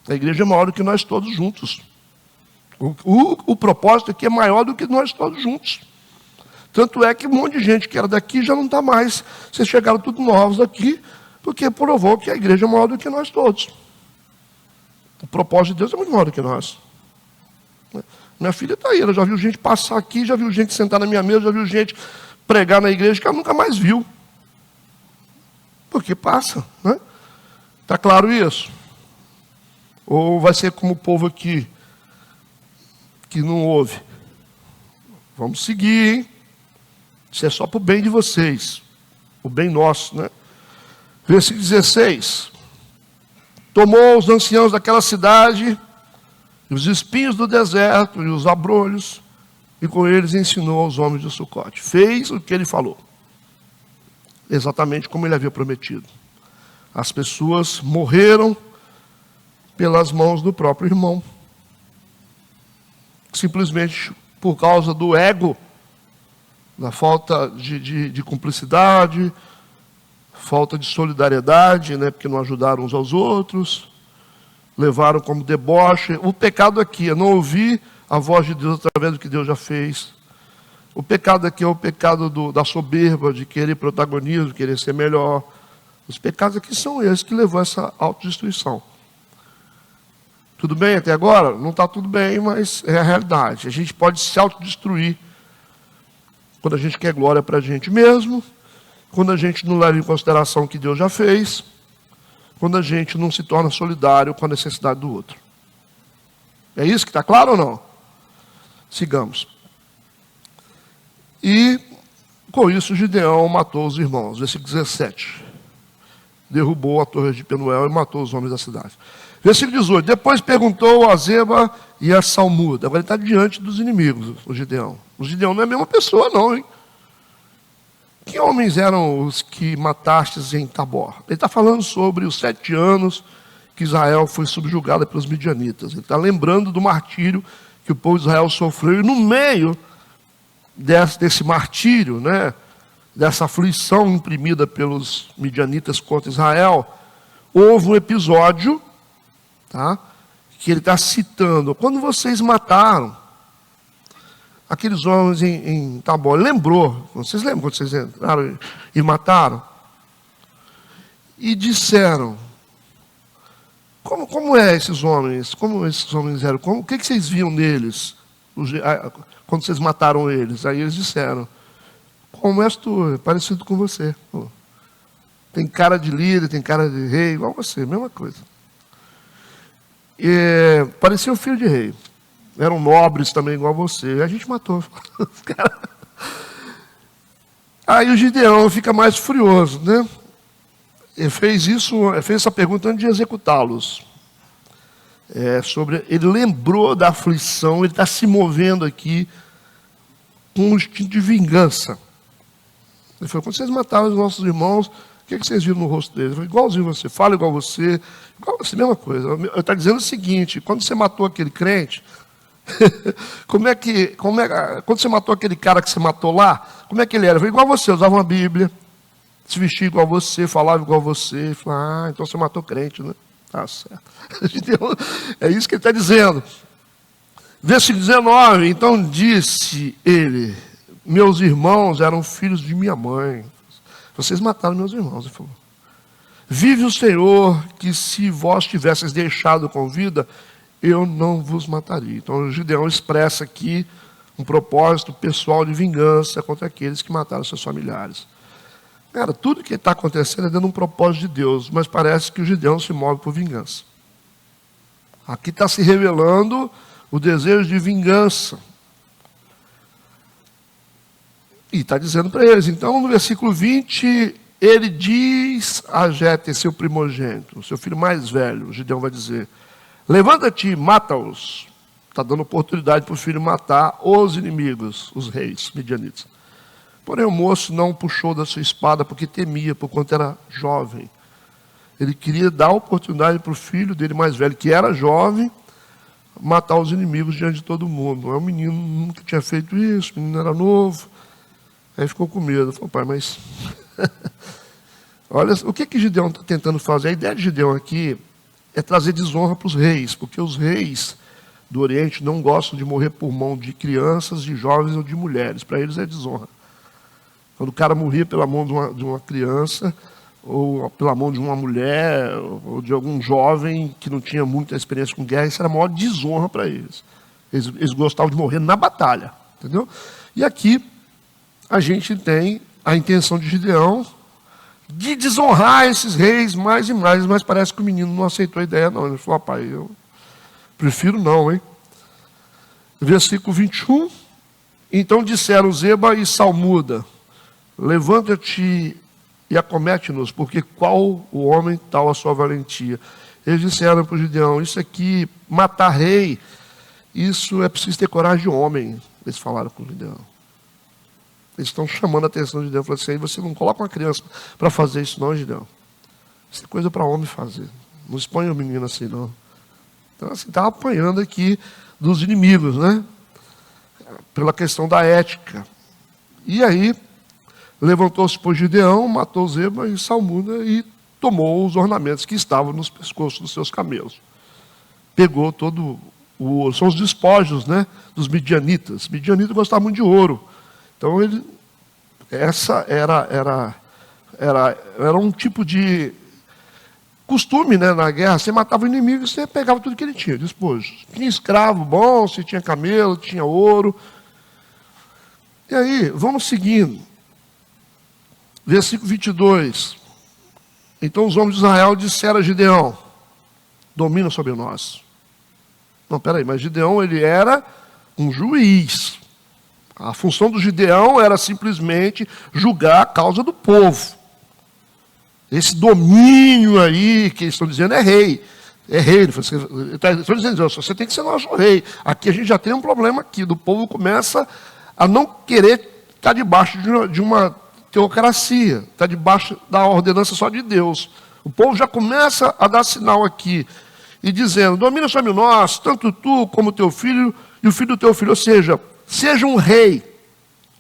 A igreja é maior do que nós todos juntos. O propósito aqui é maior do que nós todos juntos. Tanto é que um monte de gente que era daqui já não está mais. Vocês chegaram tudo novos aqui, porque provou que a igreja é maior do que nós todos. O propósito de Deus é muito maior do que nós. Minha filha está aí, ela já viu gente passar aqui, já viu gente sentar na minha mesa, já viu gente pregar na igreja que ela nunca mais viu. Porque passa, né? Está claro isso? Ou vai ser como o povo aqui, que não ouve? Vamos seguir, hein? Isso é só para o bem de vocês, o bem nosso, né? Versículo 16. Tomou os anciãos daquela cidade, os espinhos do deserto e os abrolhos, e com eles ensinou aos homens de Sucote. Fez o que ele falou, exatamente como ele havia prometido. As pessoas morreram pelas mãos do próprio irmão, simplesmente por causa do ego, da falta de cumplicidade, falta de solidariedade, né, porque não ajudaram uns aos outros, levaram como deboche. O pecado aqui é não ouvir a voz de Deus através do que Deus já fez. O pecado aqui é o pecado da soberba, de querer protagonismo, de querer ser melhor. Os pecados aqui são esses que levam a essa autodestruição. Tudo bem até agora? Não está tudo bem, mas é a realidade. A gente pode se autodestruir quando a gente quer glória para a gente mesmo, quando a gente não leva em consideração o que Deus já fez, quando a gente não se torna solidário com a necessidade do outro. É isso que está claro ou não? Sigamos. E com isso Gideão matou os irmãos. Versículo 17. Derrubou a torre de Penuel e matou os homens da cidade. Versículo 18. Depois perguntou a Zeba e a Salmuda. Agora ele está diante dos inimigos, o Gideão. O Gideão não é a mesma pessoa não, hein? Que homens eram os que matastes em Tabor? Ele está falando sobre os 7 anos que Israel foi subjugada pelos midianitas. Ele está lembrando do martírio que o povo de Israel sofreu. E no meio desse martírio, né, dessa aflição imprimida pelos midianitas contra Israel, houve um episódio, tá, que ele está citando. Quando vocês mataram aqueles homens em Tabor, lembrou? Vocês lembram quando vocês entraram e mataram? E disseram, como é esses homens? Como esses homens eram? O que vocês viam neles? Quando vocês mataram eles? Aí eles disseram, como és tu? É parecido com você. Tem cara de líder, tem cara de rei, igual você, mesma coisa. E parecia um filho de rei. Eram nobres também, igual você. A gente matou. Aí o Gideão fica mais furioso, né? Ele fez essa pergunta antes de executá-los. Ele lembrou da aflição, ele está se movendo aqui com um instinto de vingança. Ele falou, quando vocês mataram os nossos irmãos, o que vocês viram no rosto deles? Ele falou, igualzinho você, fala igual você, mesma coisa. Ele está dizendo o seguinte, quando você matou aquele crente, quando você matou aquele cara que você matou lá, como é que ele era? Ele falou, igual você, usava uma Bíblia, se vestia igual você, falava igual você. Ele falou, então você matou crente, né? Tá certo. É isso que ele está dizendo. Versículo 19, então disse ele, meus irmãos eram filhos de minha mãe. Vocês mataram meus irmãos. Ele falou, vive o Senhor, que se vós tivesseis deixado com vida, eu não vos mataria. Então o Gideão expressa aqui um propósito pessoal de vingança contra aqueles que mataram seus familiares. Cara, tudo que está acontecendo é dentro de um propósito de Deus, mas parece que o Gideão se move por vingança. Aqui está se revelando o desejo de vingança. E está dizendo para eles, então no versículo 20, ele diz a Jete, seu primogênito, seu filho mais velho, o Gideão vai dizer, levanta-te e mata-os. Está dando oportunidade para o filho matar os inimigos, os reis midianitas. Porém o moço não puxou da sua espada porque temia, por quanto era jovem. Ele queria dar oportunidade para o filho dele mais velho, que era jovem, matar os inimigos diante de todo mundo. O menino nunca tinha feito isso, o menino era novo. Aí ficou com medo. Falou, pai, mas... Olha, o que Gideão está tentando fazer? A ideia de Gideão aqui é trazer desonra para os reis, porque os reis do Oriente não gostam de morrer por mão de crianças, de jovens ou de mulheres. Para eles é desonra. Quando o cara morria pela mão de uma criança, ou pela mão de uma mulher, ou de algum jovem que não tinha muita experiência com guerra, isso era a maior desonra para eles. Eles gostavam de morrer na batalha. Entendeu? E aqui a gente tem a intenção de Gideão de desonrar esses reis mais e mais, mas parece que o menino não aceitou a ideia, não. Ele falou, pai, eu prefiro não, hein? Versículo 21. Então disseram Zeba e Salmuda, levanta-te e acomete-nos, porque qual o homem tal a sua valentia? Eles disseram para o Gideão, isso aqui, matar rei, isso é preciso ter coragem de homem. Eles falaram com o Gideão. Eles estão chamando a atenção de Gideão. Falaram assim, você não coloca uma criança para fazer isso não, Gideão. Isso é coisa para homem fazer. Não expõe o menino assim, não. Então, assim, estava apanhando aqui dos inimigos, né? Pela questão da ética. E aí, levantou-se por Gideão, matou Zeba e Salmuda e tomou os ornamentos que estavam nos pescoços dos seus camelos. Pegou todo o ouro. São os despojos, né, dos midianitas. Midianitas gostavam muito de ouro. Então, essa era um tipo de costume, né, na guerra. Você matava o inimigo e você pegava tudo que ele tinha, despojos. Tinha escravo bom, se tinha camelo, tinha ouro. E aí, vamos seguindo. Versículo 22. Então os homens de Israel disseram a Gideão, domina sobre nós. Não, peraí, mas Gideão, ele era um juiz. A função do Gideão era simplesmente julgar a causa do povo. Esse domínio aí que eles estão dizendo é rei. É rei. Ele está dizendo, você tem que ser nosso rei. Aqui a gente já tem um problema aqui. Do povo começa a não querer estar debaixo de uma teocracia. Está debaixo da ordenança só de Deus. O povo já começa a dar sinal aqui. E dizendo, domina sobre nós, tanto tu como teu filho e o filho do teu filho. Ou seja um rei,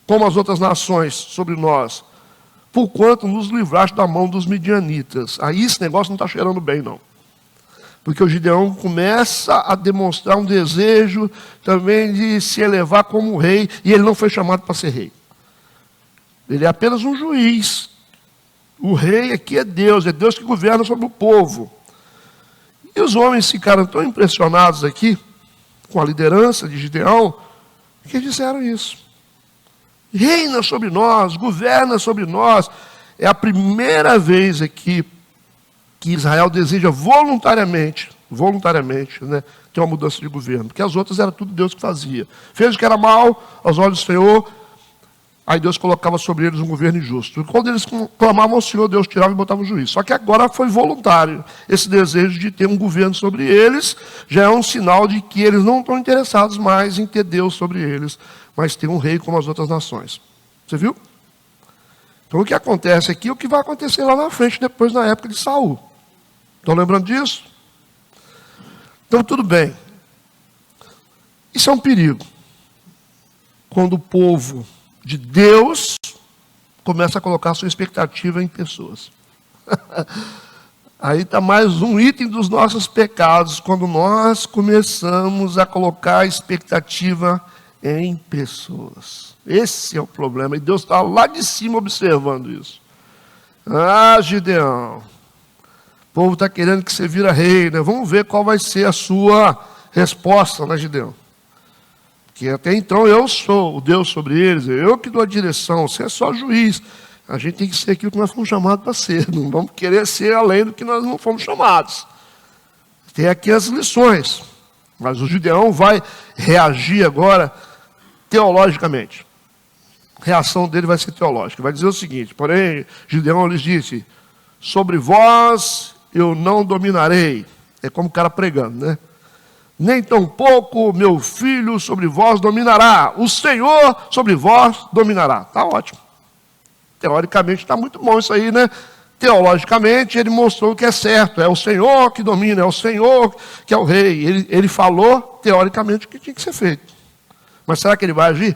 como as outras nações, sobre nós, porquanto nos livraste da mão dos midianitas. Aí esse negócio não está cheirando bem, não. Porque o Gideão começa a demonstrar um desejo também de se elevar como rei, e ele não foi chamado para ser rei. Ele é apenas um juiz. O rei aqui é Deus que governa sobre o povo. E os homens ficaram tão impressionados aqui, com a liderança de Gideão, que disseram isso. Reina sobre nós, governa sobre nós. É a primeira vez aqui que Israel deseja voluntariamente, né, ter uma mudança de governo. Porque as outras era tudo Deus que fazia. Fez o que era mal aos olhos do Senhor, aí Deus colocava sobre eles um governo injusto. E quando eles clamavam ao Senhor, Deus tirava e botava um juiz. Só que agora foi voluntário. Esse desejo de ter um governo sobre eles já é um sinal de que eles não estão interessados mais em ter Deus sobre eles, mas ter um rei como as outras nações. Você viu? Então o que acontece aqui é o que vai acontecer lá na frente, depois na época de Saul. Estão lembrando disso? Então tudo bem. Isso é um perigo. Quando o povo de Deus começa a colocar sua expectativa em pessoas. Aí está mais um item dos nossos pecados, quando nós começamos a colocar a expectativa em pessoas. Esse é o problema, e Deus está lá de cima observando isso. Ah, Gideão, o povo está querendo que você vira rei, né? Vamos ver qual vai ser a sua resposta, né, Gideão? Que até então eu sou o Deus sobre eles, eu que dou a direção, você é só juiz. A gente tem que ser aquilo que nós fomos chamados para ser, não vamos querer ser além do que nós não fomos chamados. Tem aqui as lições, mas o Gideão vai reagir agora teologicamente. A reação dele vai ser teológica, vai dizer o seguinte, porém, Gideão lhes disse, sobre vós eu não dominarei. É como o cara pregando, né? Nem tampouco meu filho sobre vós dominará. O Senhor sobre vós dominará. Está ótimo. Teoricamente está muito bom isso aí, né? Teologicamente ele mostrou que é certo. É o Senhor que domina, é o Senhor que é o rei. Ele falou teoricamente o que tinha que ser feito. Mas será que ele vai agir?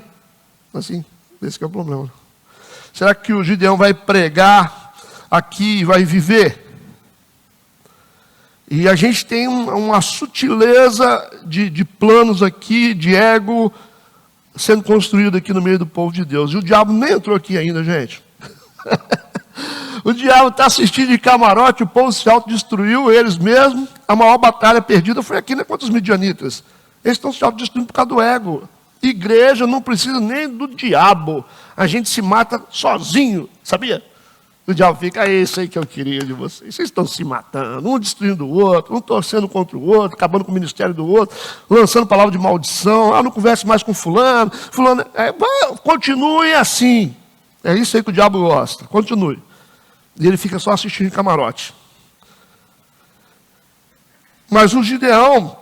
Assim, esse que é o problema. Será que o Gideão vai pregar aqui e vai viver? E a gente tem uma sutileza de planos aqui, de ego, sendo construído aqui no meio do povo de Deus. E o diabo nem entrou aqui ainda, gente. O diabo está assistindo de camarote, o povo se autodestruiu, eles mesmos. A maior batalha perdida foi aqui, né, contra os midianitas. Eles estão se autodestruindo por causa do ego. Igreja não precisa nem do diabo. A gente se mata sozinho, sabia? O diabo fica, é isso aí que eu queria de vocês. Vocês estão se matando, um destruindo o outro, um torcendo contra o outro, acabando com o ministério do outro, lançando palavra de maldição. Ah, não converse mais com fulano. Continue assim. É isso aí que o diabo gosta. Continue. E ele fica só assistindo em camarote. Mas o Gideão,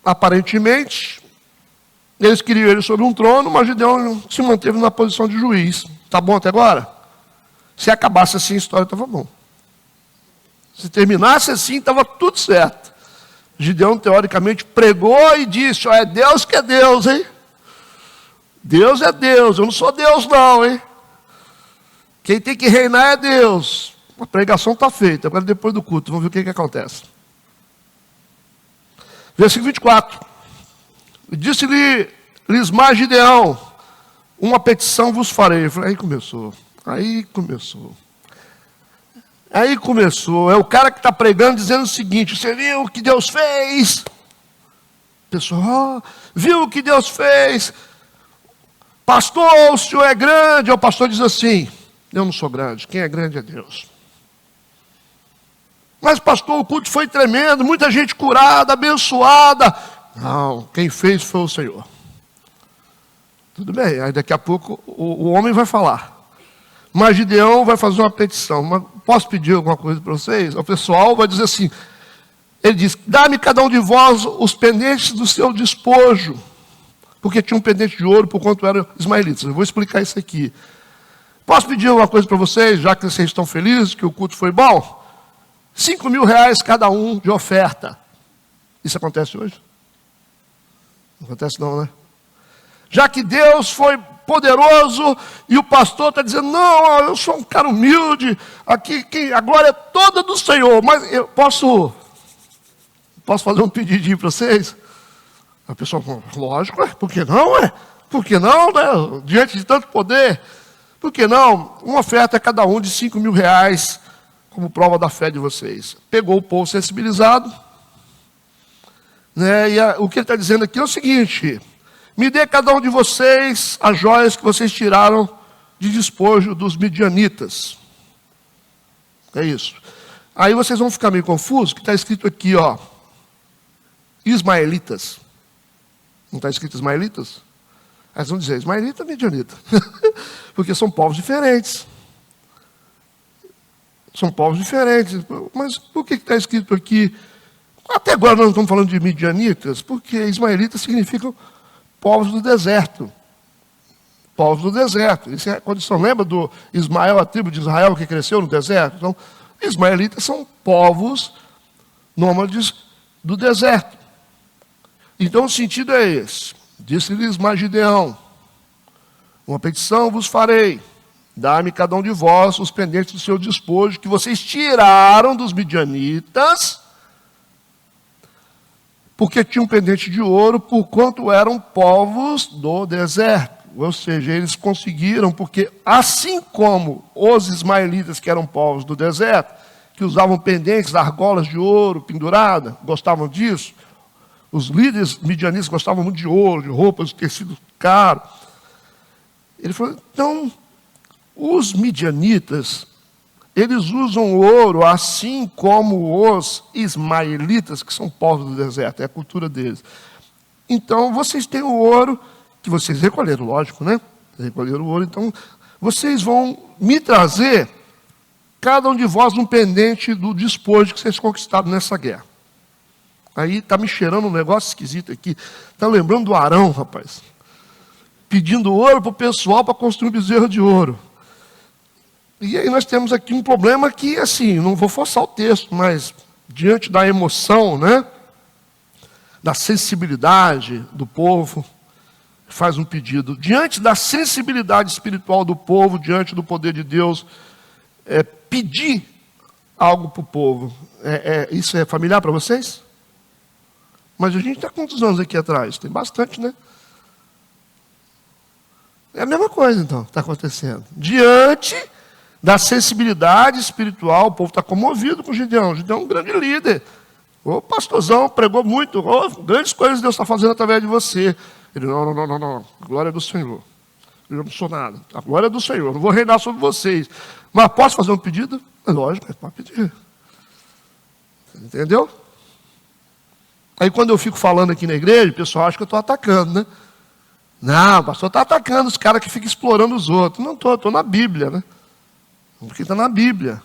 aparentemente, eles queriam ele sobre um trono, mas Gideão se manteve na posição de juiz. Tá bom até agora? Se acabasse assim, a história estava bom. Se terminasse assim, estava tudo certo. Gideão, teoricamente, pregou e disse, ó, é Deus que é Deus, hein? Deus é Deus, eu não sou Deus não, hein? Quem tem que reinar é Deus. A pregação está feita, agora depois do culto, vamos ver o que acontece. Versículo 24. Disse-lhes mais Gideão, uma petição vos farei. Aí começou. É o cara que está pregando dizendo o seguinte, você viu o que Deus fez? Pessoal, viu o que Deus fez? Pastor, o senhor é grande. O pastor diz assim, eu não sou grande, quem é grande é Deus. Mas pastor, o culto foi tremendo, muita gente curada, abençoada. Não, quem fez foi o Senhor. Tudo bem, aí daqui a pouco o homem vai falar. Mas Gideão vai fazer uma petição. Mas posso pedir alguma coisa para vocês? O pessoal vai dizer assim, ele diz, dá-me cada um de vós os pendentes do seu despojo. Porque tinha um pendente de ouro por quanto eram ismaelitas. Eu vou explicar isso aqui. Posso pedir alguma coisa para vocês, já que vocês estão felizes, que o culto foi bom? 5.000 reais cada um de oferta. Isso acontece hoje? Não acontece não, né? Já que Deus foi poderoso e o pastor está dizendo, não, eu sou um cara humilde, aqui a glória é toda do Senhor, mas eu posso fazer um pedidinho para vocês? A pessoa fala, lógico, por que não? Por que não, né? Diante de tanto poder, por que não? Uma oferta a cada um de 5.000 reais, como prova da fé de vocês. Pegou o povo sensibilizado, né? E o que ele está dizendo aqui é o seguinte, me dê cada um de vocês as joias que vocês tiraram de despojo dos midianitas. É isso. Aí vocês vão ficar meio confusos, que está escrito aqui, ó, ismaelitas. Não está escrito ismaelitas? Aí eles vão dizer, ismaelita ou midianita? Porque são povos diferentes. São povos diferentes. Mas por que está escrito aqui? Até agora nós não estamos falando de midianitas, porque ismaelitas significam povos do deserto. Povos do deserto. Isso é a condição. Lembra do Ismael, a tribo de Israel que cresceu no deserto? Então, ismaelitas são povos nômades do deserto. Então o sentido é esse. Disse-lhes mais Gideão, uma petição vos farei, dá-me cada um de vós os pendentes do seu despojo, que vocês tiraram dos midianitas, porque tinham um pendente de ouro, por quanto eram povos do deserto. Ou seja, eles conseguiram, porque assim como os ismaelitas, que eram povos do deserto, que usavam pendentes, argolas de ouro pendurada, gostavam disso, os líderes midianitas gostavam muito de ouro, de roupas, de tecido caro. Ele falou, então, os midianitas, eles usam ouro assim como os ismaelitas, que são povos do deserto, é a cultura deles. Então, vocês têm o ouro, que vocês recolheram, lógico, né? Recolheram o ouro, então, vocês vão me trazer, cada um de vós, um pendente do despojo que vocês conquistaram nessa guerra. Aí está me cheirando um negócio esquisito aqui. Está lembrando do Arão, rapaz. Pedindo ouro para o pessoal para construir um bezerro de ouro. E aí nós temos aqui um problema que, assim, não vou forçar o texto, mas diante da emoção, né? Da sensibilidade do povo, faz um pedido. Diante da sensibilidade espiritual do povo, diante do poder de Deus, pedir algo para o povo. Isso é familiar para vocês? Mas a gente está quantos anos aqui atrás? Tem bastante, né? É a mesma coisa, então, que está acontecendo. Diante da sensibilidade espiritual, o povo está comovido com o Gideão. O Gideão é um grande líder. O pastorzão pregou muito. Grandes coisas Deus está fazendo através de você. Ele, não. A glória é do Senhor. Eu não sou nada. A glória é do Senhor. Eu não vou reinar sobre vocês. Mas posso fazer um pedido? É lógico, pode pedir. Entendeu? Aí quando eu fico falando aqui na igreja, o pessoal acha que eu estou atacando, né? Não, o pastor está atacando os caras que ficam explorando os outros. Não estou na Bíblia, né? Porque está na Bíblia.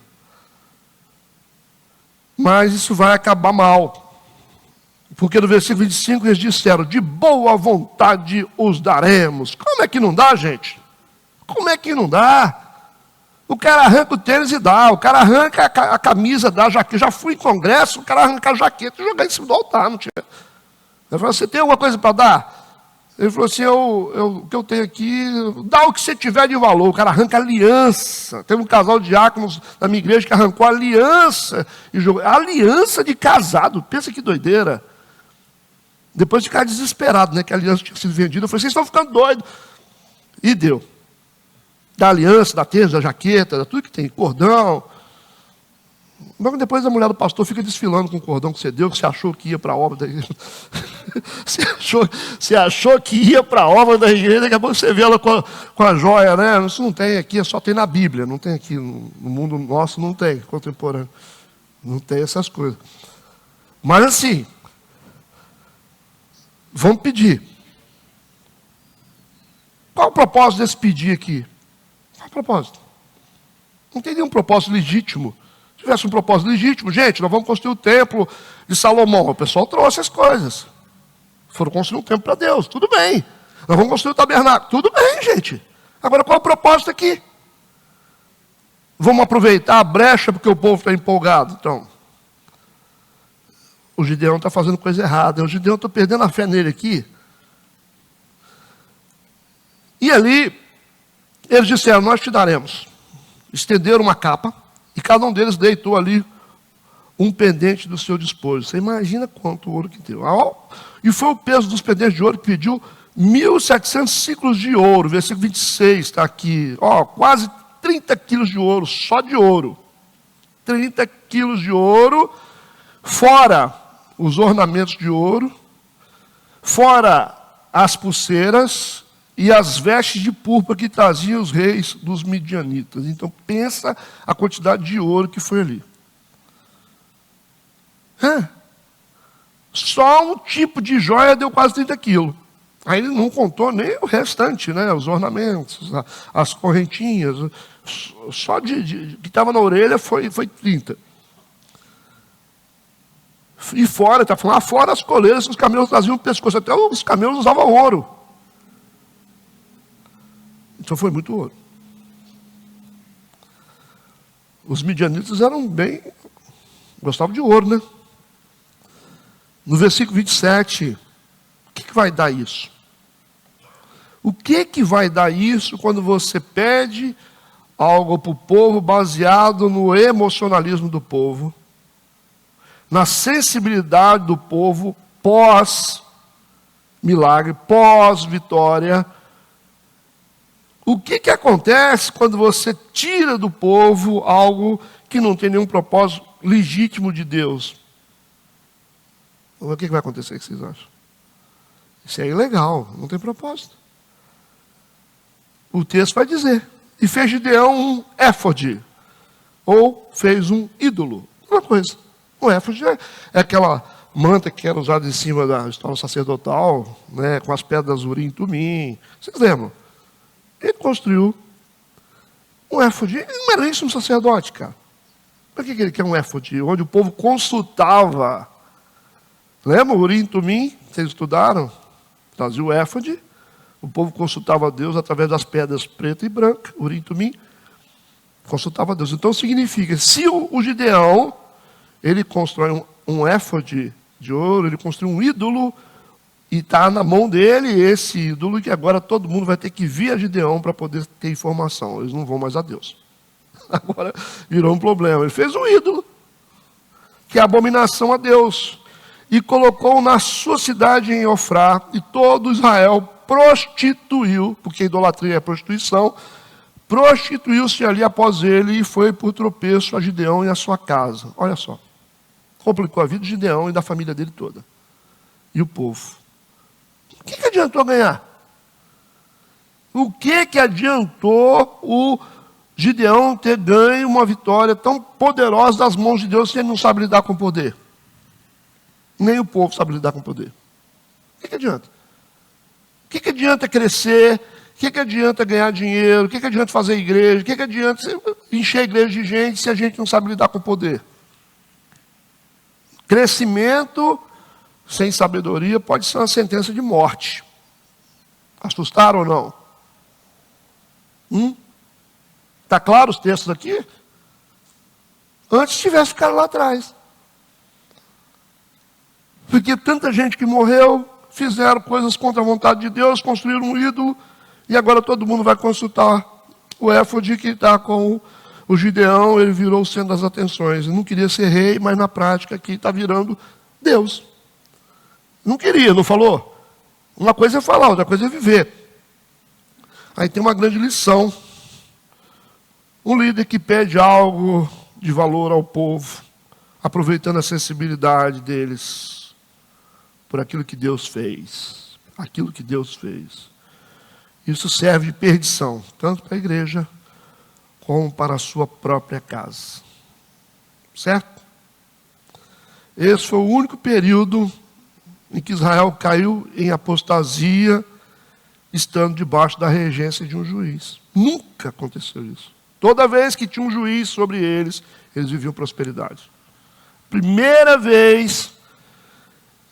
Mas isso vai acabar mal. Porque no versículo 25 eles disseram, de boa vontade os daremos. Como é que não dá, gente? Como é que não dá? O cara arranca o tênis e dá. O cara arranca a camisa, dá a jaqueta. Já fui em congresso, o cara arranca a jaqueta e jogar em cima do altar. Não tinha. Eu falei, você tem alguma coisa para dar? Ele falou assim, o que eu tenho aqui, dá o que você tiver de valor. O cara arranca aliança. Teve um casal de diáconos na minha igreja que arrancou aliança. E jogou. Aliança de casado. Pensa que doideira. Depois de ficar desesperado, né? Que a aliança tinha sido vendida. Eu falei, vocês estão ficando doidos. E deu. Da aliança, da tênis, da jaqueta, da tudo que tem, cordão. Logo depois a mulher do pastor fica desfilando com o cordão que você deu, que você achou que ia para a obra da igreja. Você achou que ia para a obra da igreja, daqui a pouco você vê ela com a joia, né? Isso não tem aqui, só tem na Bíblia, não tem aqui, no mundo nosso não tem, contemporâneo. Não tem essas coisas. Mas assim, vamos pedir. Qual o propósito desse pedir aqui? Qual o propósito? Não tem nenhum propósito legítimo. Se tivesse um propósito legítimo, gente, nós vamos construir o templo de Salomão. O pessoal trouxe as coisas. Foram construir um templo para Deus. Tudo bem. Nós vamos construir o tabernáculo. Tudo bem, gente. Agora, qual é o propósito aqui? Vamos aproveitar a brecha porque o povo está empolgado. Então, o Gideão está fazendo coisa errada. O Gideão está perdendo a fé nele aqui. E ali, eles disseram, nós te daremos. Estenderam uma capa. E cada um deles deitou ali um pendente do seu despojo. Você imagina quanto ouro que deu. E foi o peso dos pendentes de ouro que pediu 1.700 ciclos de ouro. Versículo 26 está aqui. Quase 30 quilos de ouro, só de ouro. 30 quilos de ouro, fora os ornamentos de ouro, fora as pulseiras e as vestes de púrpura que traziam os reis dos midianitas. Então, pensa a quantidade de ouro que foi ali. Só um tipo de joia deu quase 30 quilos. Aí ele não contou nem o restante, né? Os ornamentos, as correntinhas. Só que estava na orelha foi 30. E fora, está falando, fora as coleiras que os camelos traziam no pescoço. Até os camelos usavam ouro. Então foi muito ouro. Os midianitas eram bem... gostavam de ouro, né? No versículo 27, o que vai dar isso? O que vai dar isso quando você pede algo para o povo baseado no emocionalismo do povo, na sensibilidade do povo pós-milagre, pós-vitória? O que acontece quando você tira do povo algo que não tem nenhum propósito legítimo de Deus? O que vai acontecer, o que vocês acham? Isso é ilegal, não tem propósito. O texto vai dizer, e fez Gideão um éfode, ou fez um ídolo, uma coisa. Um éfode é aquela manta que era usada em cima da história sacerdotal, né, com as pedras Urim e Tumim. Vocês lembram? Ele construiu um éfode. Ele não era isso um sacerdote, cara. Para que ele quer um éfode? Onde o povo consultava. Lembra o Urim e Tumim? Vocês estudaram? Trazia o éfode. O povo consultava a Deus através das pedras preta e branca. Urim e Tumim. Consultava a Deus. Então significa, se o Gideão, ele constrói um éfode de ouro, ele construiu um ídolo, E está na mão dele esse ídolo que agora todo mundo vai ter que vir a Gideão para poder ter informação. Eles não vão mais a Deus. Agora virou um problema. Ele fez um ídolo, que é abominação a Deus, e colocou na sua cidade em Ofrá, e todo Israel prostituiu, porque idolatria é prostituição, prostituiu-se ali após ele e foi por tropeço a Gideão e a sua casa. Olha só. Complicou a vida de Gideão e da família dele toda. E o povo. O que adiantou ganhar? O que adiantou o Gideão ter ganho uma vitória tão poderosa das mãos de Deus se ele não sabe lidar com o poder? Nem o povo sabe lidar com o poder. O que adianta? O que adianta crescer? O que adianta ganhar dinheiro? O que adianta fazer igreja? O que adianta encher a igreja de gente se a gente não sabe lidar com o poder? Crescimento sem sabedoria pode ser uma sentença de morte. Assustaram ou não? Está claro os textos aqui? Antes tivesse ficado lá atrás. Porque tanta gente que morreu, fizeram coisas contra a vontade de Deus, construíram um ídolo, e agora todo mundo vai consultar o éfode que está com o Gideão, ele virou o centro das atenções. Ele não queria ser rei, mas na prática aqui está virando Deus. Não queria, não falou? Uma coisa é falar, outra coisa é viver. Aí tem uma grande lição. Um líder que pede algo de valor ao povo, aproveitando a sensibilidade deles, por aquilo que Deus fez. Aquilo que Deus fez. Isso serve de perdição, tanto para a igreja, como para a sua própria casa. Certo? Esse foi o único período em que Israel caiu em apostasia, estando debaixo da regência de um juiz. Nunca aconteceu isso. Toda vez que tinha um juiz sobre eles, eles viviam prosperidade. Primeira vez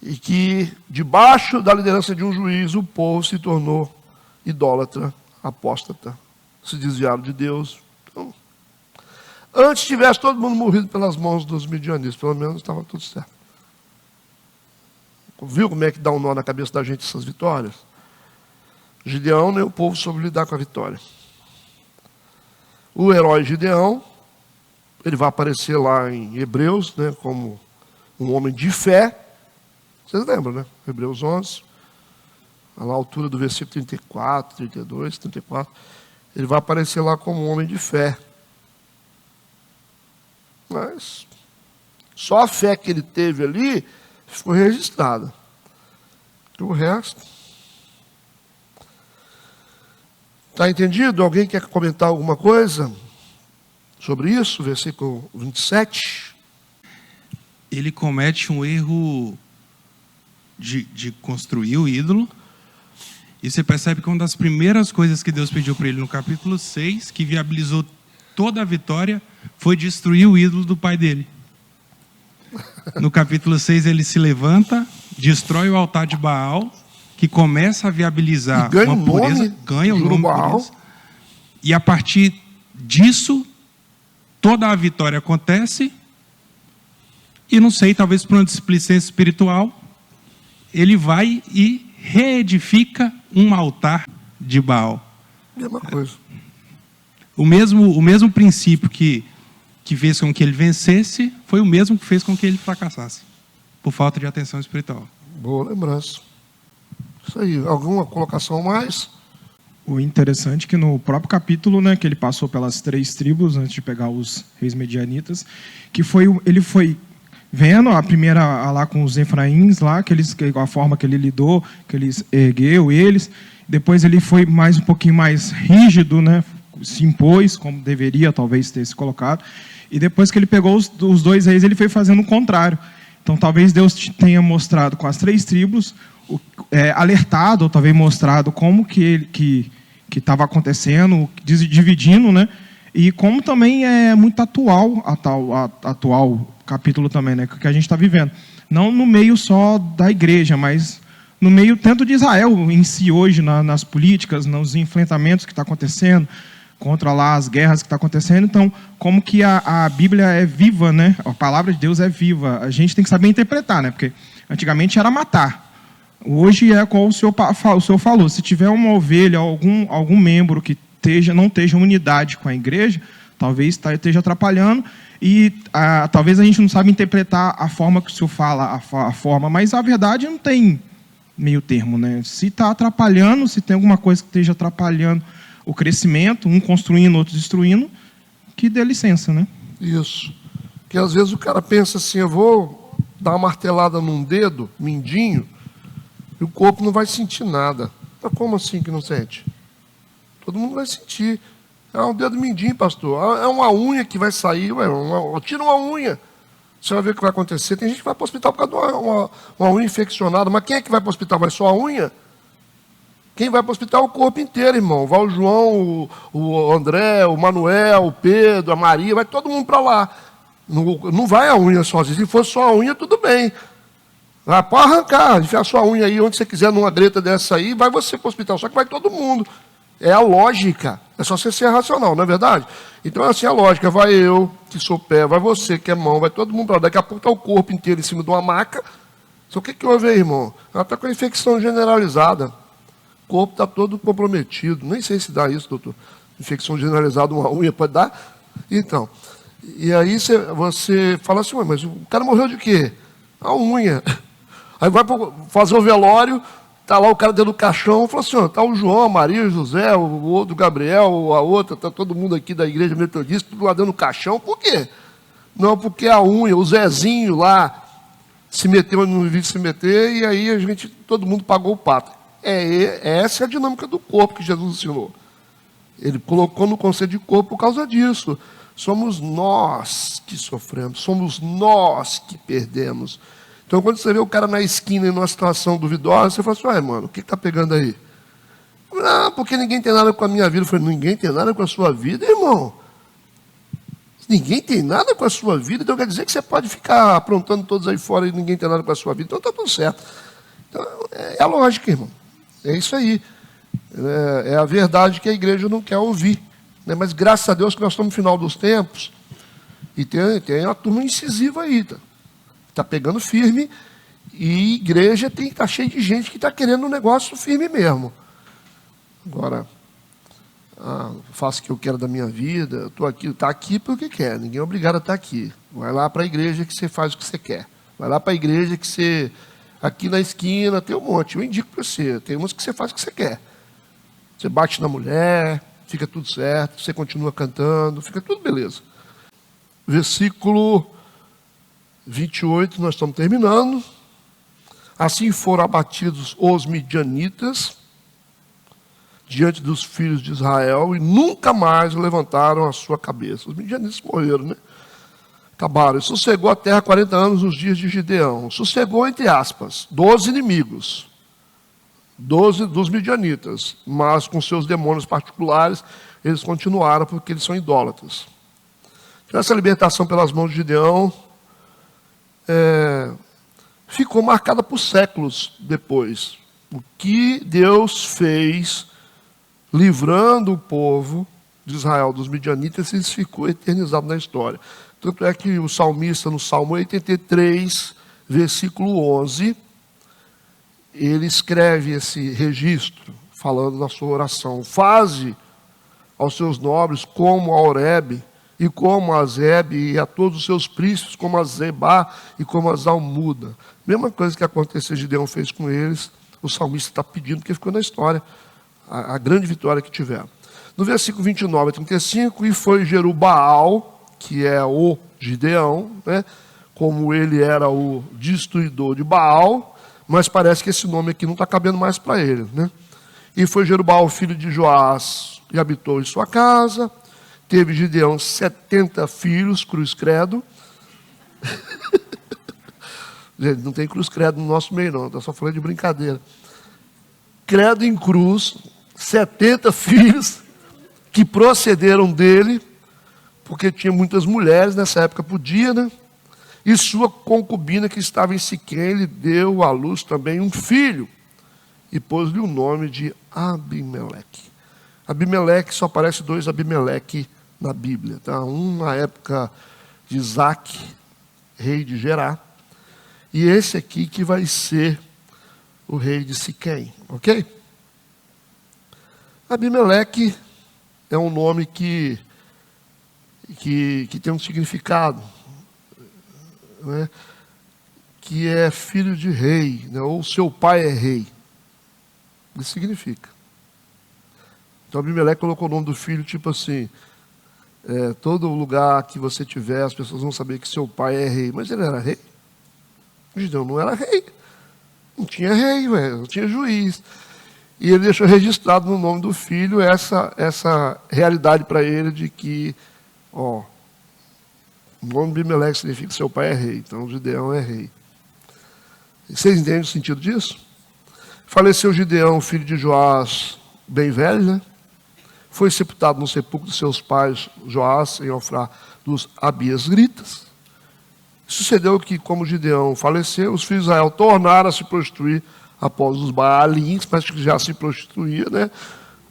em que, debaixo da liderança de um juiz, o povo se tornou idólatra, apóstata, se desviaram de Deus. Então, antes tivesse todo mundo morrido pelas mãos dos midianitas, pelo menos estava tudo certo. Viu como é que dá um nó na cabeça da gente essas vitórias? Gideão nem o povo soube lidar com a vitória. O herói Gideão, ele vai aparecer lá em Hebreus, né, como um homem de fé. Vocês lembram, né? Hebreus 11, lá à altura do versículo 34, 32, 34. Ele vai aparecer lá como um homem de fé. Mas só a fé que ele teve ali foi registrada. O resto... Está entendido? Alguém quer comentar alguma coisa sobre isso? Versículo 27.
Ele comete um erro de construir o ídolo. E você percebe que uma das primeiras coisas que Deus pediu para ele no capítulo 6, que viabilizou toda a vitória, foi destruir o ídolo do pai dele. No capítulo 6 ele se levanta, destrói o altar de Baal, que começa a viabilizar uma pureza, ganha o nome pureza, e a partir disso, toda a vitória acontece, e não sei, talvez por uma displicência espiritual, ele vai e reedifica um altar de Baal.
Mesma coisa.
O mesmo princípio que fez com que ele vencesse, foi o mesmo que fez com que ele fracassasse, por falta de atenção espiritual.
Boa lembrança. Isso aí. Alguma colocação mais?
O interessante é que no próprio capítulo, né, que ele passou pelas 3 tribos antes de pegar os reis medianitas, que ele foi vendo a primeira lá com os Efraíns, lá, a forma que ele lidou, que ele ergueu eles. Depois ele foi um pouquinho mais rígido, né, se impôs, como deveria talvez ter se colocado. E depois que ele pegou os 2 reis, ele foi fazendo o contrário. Então talvez Deus tenha mostrado com as 3 tribos, alertado, ou talvez mostrado como que estava acontecendo, dividindo, né? E como também é muito atual capítulo também, né? Que a gente está vivendo. Não no meio só da igreja, mas no meio tanto de Israel em si hoje, nas políticas, nos enfrentamentos que está acontecendo, contra lá as guerras que está acontecendo. Então, como que a Bíblia é viva, né? A palavra de Deus é viva. A gente tem que saber interpretar, né? Porque antigamente era matar. Hoje é como o senhor falou, se tiver uma ovelha, algum membro que não esteja em unidade com a igreja, talvez esteja atrapalhando, e talvez a gente não saiba interpretar a forma que o senhor fala, a forma, mas a verdade não tem meio termo, né? Se está atrapalhando, se tem alguma coisa que esteja atrapalhando o crescimento, um construindo, outro destruindo, que dê licença, né?
Isso. Porque às vezes o cara pensa assim, eu vou dar uma martelada num dedo, mindinho, e o corpo não vai sentir nada. Mas como assim que não sente? Todo mundo vai sentir. É um dedo mindinho, pastor. É uma unha que vai sair. Ué, tira uma unha. Você vai ver o que vai acontecer. Tem gente que vai para o hospital por causa de uma unha infeccionada. Mas quem é que vai para o hospital? Vai só a unha? Quem vai para o hospital é o corpo inteiro, irmão. Vai o João, o André, o Manuel, o Pedro, a Maria. Vai todo mundo para lá. Não vai a unha sozinha. Se for só a unha, tudo bem. Ah, pode arrancar, enfiar sua unha aí onde você quiser, numa greta dessa aí, vai você para o hospital. Só que vai todo mundo. É a lógica. É só você ser racional, não é verdade? Então, assim, a lógica. Vai eu, que sou pé, vai você, que é mão, vai todo mundo para lá. Daqui a pouco está o corpo inteiro em cima de uma maca. Só o que houve aí, irmão? Ela está com a infecção generalizada. O corpo está todo comprometido. Nem sei se dá isso, doutor. Infecção generalizada, uma unha, pode dar? Então, e aí você fala assim, mas o cara morreu de quê? A unha. Aí vai fazer o velório, está lá o cara dentro do caixão, fala assim, está o João, a Maria, o José, o outro Gabriel, a outra, está todo mundo aqui da igreja metodista, tudo lá dentro do caixão. Por quê? Não, porque a unha, o Zezinho lá, se meteu onde não devia se meter, e aí todo mundo pagou o pato. Essa é a dinâmica do corpo que Jesus ensinou. Ele colocou no conceito de corpo por causa disso. Somos nós que sofremos, somos nós que perdemos. Então, quando você vê o cara na esquina em uma situação duvidosa, você fala assim, mano, o que está pegando aí? Ah, porque ninguém tem nada com a minha vida. Eu falei, ninguém tem nada com a sua vida, irmão? Ninguém tem nada com a sua vida, então quer dizer que você pode ficar aprontando todos aí fora e ninguém tem nada com a sua vida. Então está tudo certo. Então, é a lógica, irmão. É isso aí. É a verdade que a igreja não quer ouvir. Né? Mas graças a Deus que nós estamos no final dos tempos e tem uma turma incisiva aí, tá? Está pegando firme, e igreja tem que estar cheia de gente que está querendo um negócio firme mesmo. Agora, faço o que eu quero da minha vida, estou aqui, está aqui porque quer, ninguém é obrigado a estar aqui. Vai lá para a igreja que você faz o que você quer. Vai lá para a igreja que você, aqui na esquina, tem um monte, eu indico para você, tem umas que você faz o que você quer. Você bate na mulher, fica tudo certo, você continua cantando, fica tudo beleza. Versículo 28, nós estamos terminando. Assim foram abatidos os midianitas diante dos filhos de Israel e nunca mais levantaram a sua cabeça. Os midianitas morreram, né? Acabaram. E sossegou a terra 40 anos nos dias de Gideão. Sossegou, entre aspas, 12 inimigos. 12 dos midianitas. Mas com seus demônios particulares, eles continuaram porque eles são idólatras. Então, essa libertação pelas mãos de Gideão ficou marcada por séculos depois. O que Deus fez livrando o povo de Israel dos midianitas, isso ficou eternizado na história. Tanto é que o salmista, no Salmo 83, versículo 11, ele escreve esse registro, falando na sua oração: faze aos seus nobres como a Oreb, e como a Zebe, e a todos os seus príncipes, como a Zebá e como a Zalmuda. Mesma coisa que aconteceu, Gideão fez com eles, o salmista está pedindo, porque ficou na história, a grande vitória que tiveram. No versículo 29 a 35, e foi Jerubaal, que é o Gideão, né, como ele era o destruidor de Baal, mas parece que esse nome aqui não está cabendo mais para ele. Né? E foi Jerubaal, filho de Joás, e habitou em sua casa. Teve Gideão 70 filhos, cruz credo. Gente, não tem cruz credo no nosso meio, não. Estou só falando de brincadeira. Credo em cruz, 70 filhos que procederam dele, porque tinha muitas mulheres, nessa época podia, né? E sua concubina, que estava em Siquém, lhe deu à luz também um filho, e pôs-lhe o nome de Abimeleque. Abimeleque, só aparece 2 Abimeleque na Bíblia. Tá? Um na época de Isaac, rei de Gerá, e esse aqui que vai ser o rei de Siquém, ok? Abimeleque é um nome que tem um significado, né? Que é filho de rei, né? Ou seu pai é rei. Isso significa. Então Abimeleque colocou o nome do filho tipo assim, todo lugar que você tiver, as pessoas vão saber que seu pai é rei. Mas ele era rei? Gideão não era rei. Não tinha rei, não tinha juiz. E ele deixou registrado no nome do filho essa realidade para ele de que, o nome de Abimeleque significa que seu pai é rei. Então Gideão é rei. Vocês entendem o sentido disso? Faleceu Gideão, filho de Joás, bem velho, né? Foi sepultado no sepulcro de seus pais, Joás, em Ofrá dos Abiesritas. Sucedeu que, como Gideão faleceu, os filhos de Israel tornaram a se prostituir após os Baalins, mas que já se prostituía, né,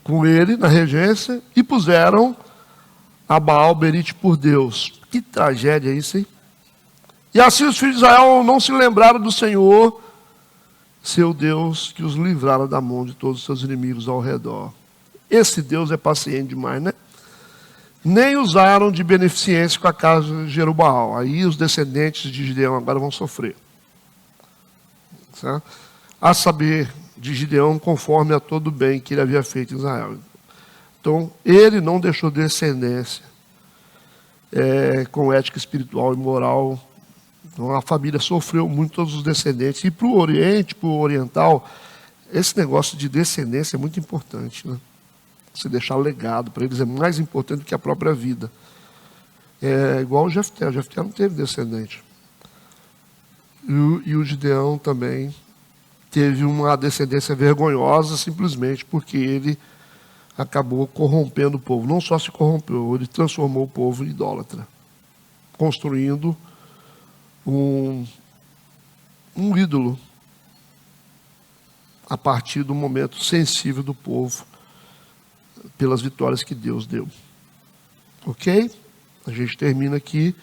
com ele na regência, e puseram a Baal Berite por Deus. Que tragédia isso, hein? E assim os filhos de Israel não se lembraram do Senhor, seu Deus, que os livrara da mão de todos os seus inimigos ao redor. Esse Deus é paciente demais, né? Nem usaram de beneficência com a casa de Jerubaal. Aí os descendentes de Gideão agora vão sofrer. Certo? A saber, de Gideão, conforme a todo o bem que ele havia feito em Israel. Então, ele não deixou descendência com ética espiritual e moral. Então, a família sofreu muito, todos os descendentes. E para o Oriente, para o Oriental, esse negócio de descendência é muito importante, né? Você deixar legado para eles é mais importante do que a própria vida. É igual o Jefté. O Jefté não teve descendente. E o Gideão também teve uma descendência vergonhosa, simplesmente porque ele acabou corrompendo o povo. Não só se corrompeu, ele transformou o povo em idólatra, construindo um ídolo a partir do momento sensível do povo pelas vitórias que Deus deu. Ok? A gente termina aqui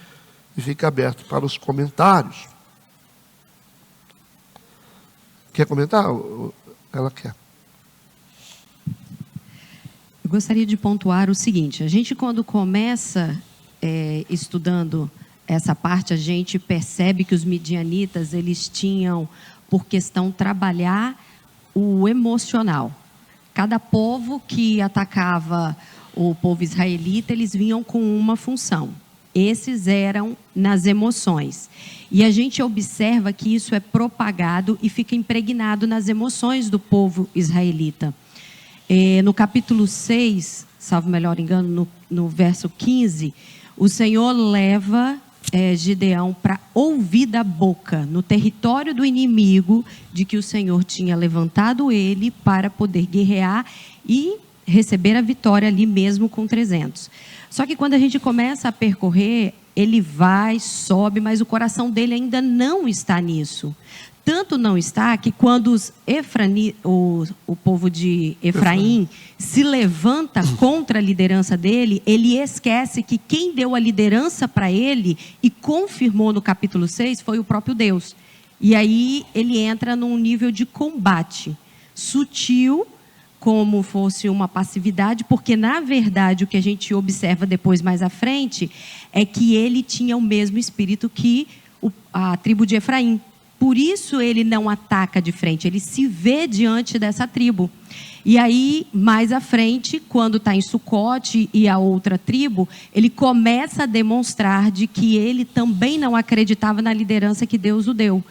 e fica aberto para os comentários. Quer comentar? Ela quer.
Eu gostaria de pontuar o seguinte: a gente, quando começa estudando essa parte, a gente percebe que os midianitas, eles tinham por questão trabalhar o emocional. Cada povo que atacava o povo israelita, eles vinham com uma função. Esses eram nas emoções. E a gente observa que isso é propagado e fica impregnado nas emoções do povo israelita. No capítulo 6, salvo melhor engano, no verso 15, o Senhor leva Gideão para ouvir da boca, no território do inimigo, de que o Senhor tinha levantado ele para poder guerrear e receber a vitória ali mesmo com 300. Só que quando a gente começa a percorrer, ele vai, sobe, mas o coração dele ainda não está nisso. Tanto não está que quando o povo de Efraim se levanta contra a liderança dele, ele esquece que quem deu a liderança para ele e confirmou no capítulo 6 foi o próprio Deus. E aí ele entra num nível de combate sutil, como fosse uma passividade, porque na verdade o que a gente observa depois mais à frente é que ele tinha o mesmo espírito que a tribo de Efraim. Por isso ele não ataca de frente, ele se vê diante dessa tribo. E aí, mais à frente, quando está em Sucote e a outra tribo, ele começa a demonstrar de que ele também não acreditava na liderança que Deus o deu.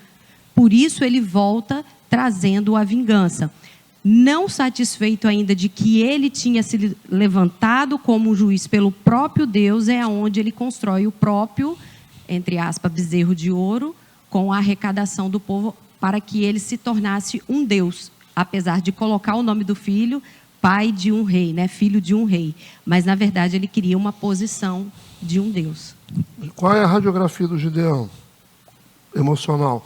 Por isso ele volta trazendo a vingança. Não satisfeito ainda de que ele tinha se levantado como juiz pelo próprio Deus, é onde ele constrói o próprio, entre aspas, bezerro de ouro, com a arrecadação do povo, para que ele se tornasse um Deus, apesar de colocar o nome do filho, pai de um rei, né? Filho de um rei. Mas, na verdade, ele queria uma posição de um Deus.
Qual é a radiografia do Gideão? Emocional.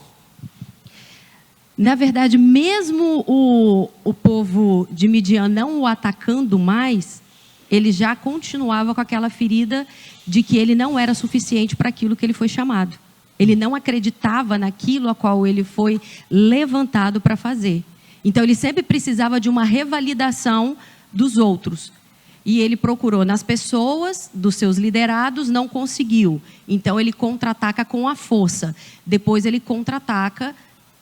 Na verdade, mesmo o povo de Midian não o atacando mais, ele já continuava com aquela ferida de que ele não era suficiente para aquilo que ele foi chamado. Ele não acreditava naquilo a qual ele foi levantado para fazer. Então, ele sempre precisava de uma revalidação dos outros. E ele procurou nas pessoas, dos seus liderados, não conseguiu. Então, ele contra-ataca com a força. Depois, ele contra-ataca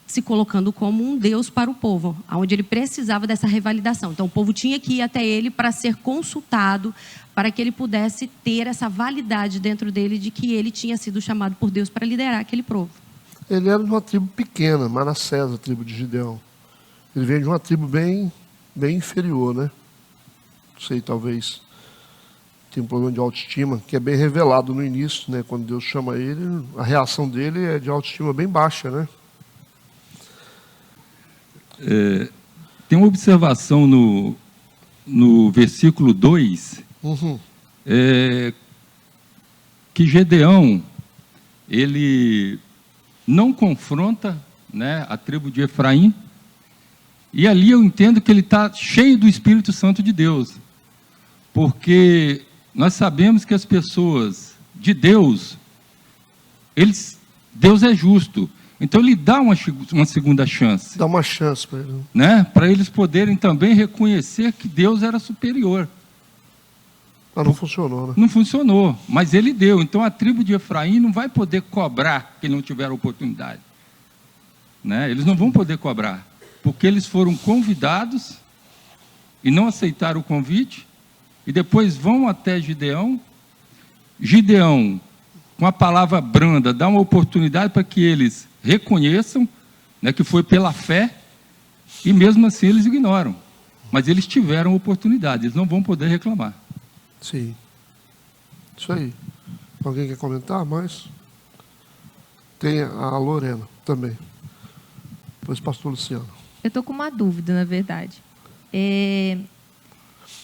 se colocando como um Deus para o povo, onde ele precisava dessa revalidação. Então, o povo tinha que ir até ele para ser consultado, para que ele pudesse ter essa validade dentro dele de que ele tinha sido chamado por Deus para liderar aquele povo.
Ele era de uma tribo pequena, Manassés, a tribo de Gideão. Ele veio de uma tribo bem inferior, né? Não sei, talvez tem um problema de autoestima, que é bem revelado no início, né? Quando Deus chama ele, a reação dele é de autoestima bem baixa, né?
Tem uma observação no versículo 2, que Gedeão, ele não confronta, né, a tribo de Efraim, e ali eu entendo que ele está cheio do Espírito Santo de Deus, porque nós sabemos que as pessoas de Deus, Deus é justo. Então, ele dá uma segunda chance.
Dá uma chance para ele.
Né? Para eles poderem também reconhecer que Deus era superior.
Mas não funcionou, né?
Não funcionou, mas ele deu. Então, a tribo de Efraim não vai poder cobrar quem não tiver oportunidade. Né? Eles não vão poder cobrar, porque eles foram convidados e não aceitaram o convite, e depois vão até Gideão. Gideão, com a palavra branda, dá uma oportunidade para que eles reconheçam, né, que foi pela fé, e mesmo assim eles ignoram. Mas eles tiveram oportunidade, eles não vão poder reclamar.
Sim. Isso aí. Alguém quer comentar mais? Tem a Lorena também. Depois o pastor Luciano.
Eu estou com uma dúvida, na verdade.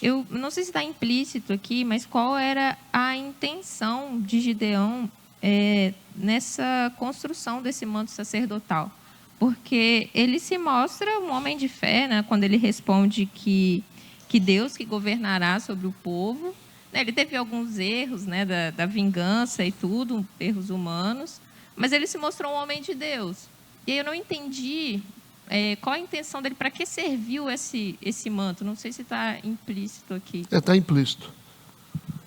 Eu não sei se está implícito aqui, mas qual era a intenção de Gideão nessa construção desse manto sacerdotal? Porque ele se mostra um homem de fé, né, quando ele responde que Deus que governará sobre o povo. Ele teve alguns erros, né, da vingança e tudo, erros humanos, mas ele se mostrou um homem de Deus. E aí eu não entendi qual a intenção dele, para que serviu esse manto. Não sei se está implícito aqui.
Está implícito.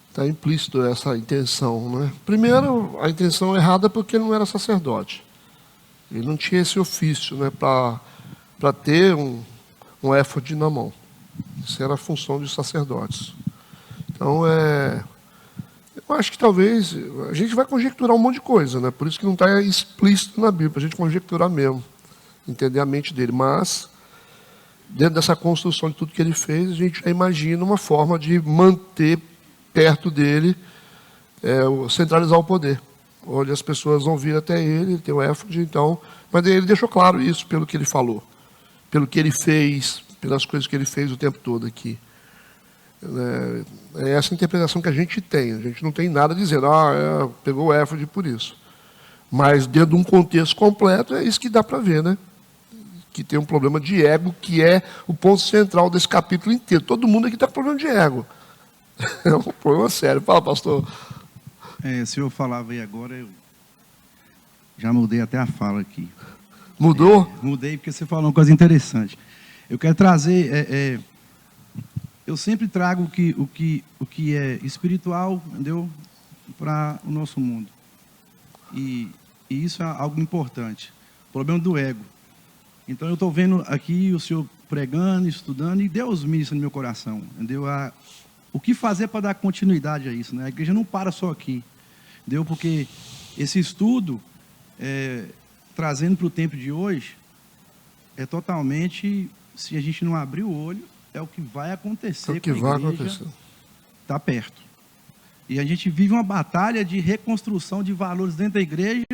Está implícito essa intenção, né? Primeiro, a intenção errada porque ele não era sacerdote. Ele não tinha esse ofício, né, para ter um éfode na mão. Isso era a função dos sacerdotes. Então, eu acho que talvez a gente vai conjecturar um monte de coisa, né? Por isso que não está explícito na Bíblia, para a gente conjecturar mesmo, entender a mente dele. Mas, dentro dessa construção de tudo que ele fez, a gente já imagina uma forma de manter perto dele, centralizar o poder, onde as pessoas vão vir até ele tem o éfode, então. Mas ele deixou claro isso pelo que ele falou, pelo que ele fez, pelas coisas que ele fez o tempo todo aqui. É essa interpretação que a gente tem. A gente não tem nada dizendo, pegou o éfode por isso. Mas dentro de um contexto completo, é isso que dá para ver, né? Que tem um problema de ego, que é o ponto central desse capítulo inteiro. Todo mundo aqui está com problema de ego. É um problema sério. Fala, pastor.
O senhor falava aí agora, eu já mudei até a fala aqui.
Mudou?
Mudei porque você falou uma coisa interessante. Eu quero trazer... eu sempre trago o que é espiritual, entendeu? Para o nosso mundo. E isso é algo importante. O problema do ego. Então, eu estou vendo aqui o senhor pregando, estudando, e Deus ministra no meu coração, entendeu? O que fazer para dar continuidade a isso, né? A igreja não para só aqui, entendeu? Porque esse estudo, trazendo para o tempo de hoje, é totalmente, se a gente não abrir o olho, é o que vai acontecer.
É o que vai acontecer.
Está perto. E a gente vive uma batalha de reconstrução de valores dentro da igreja,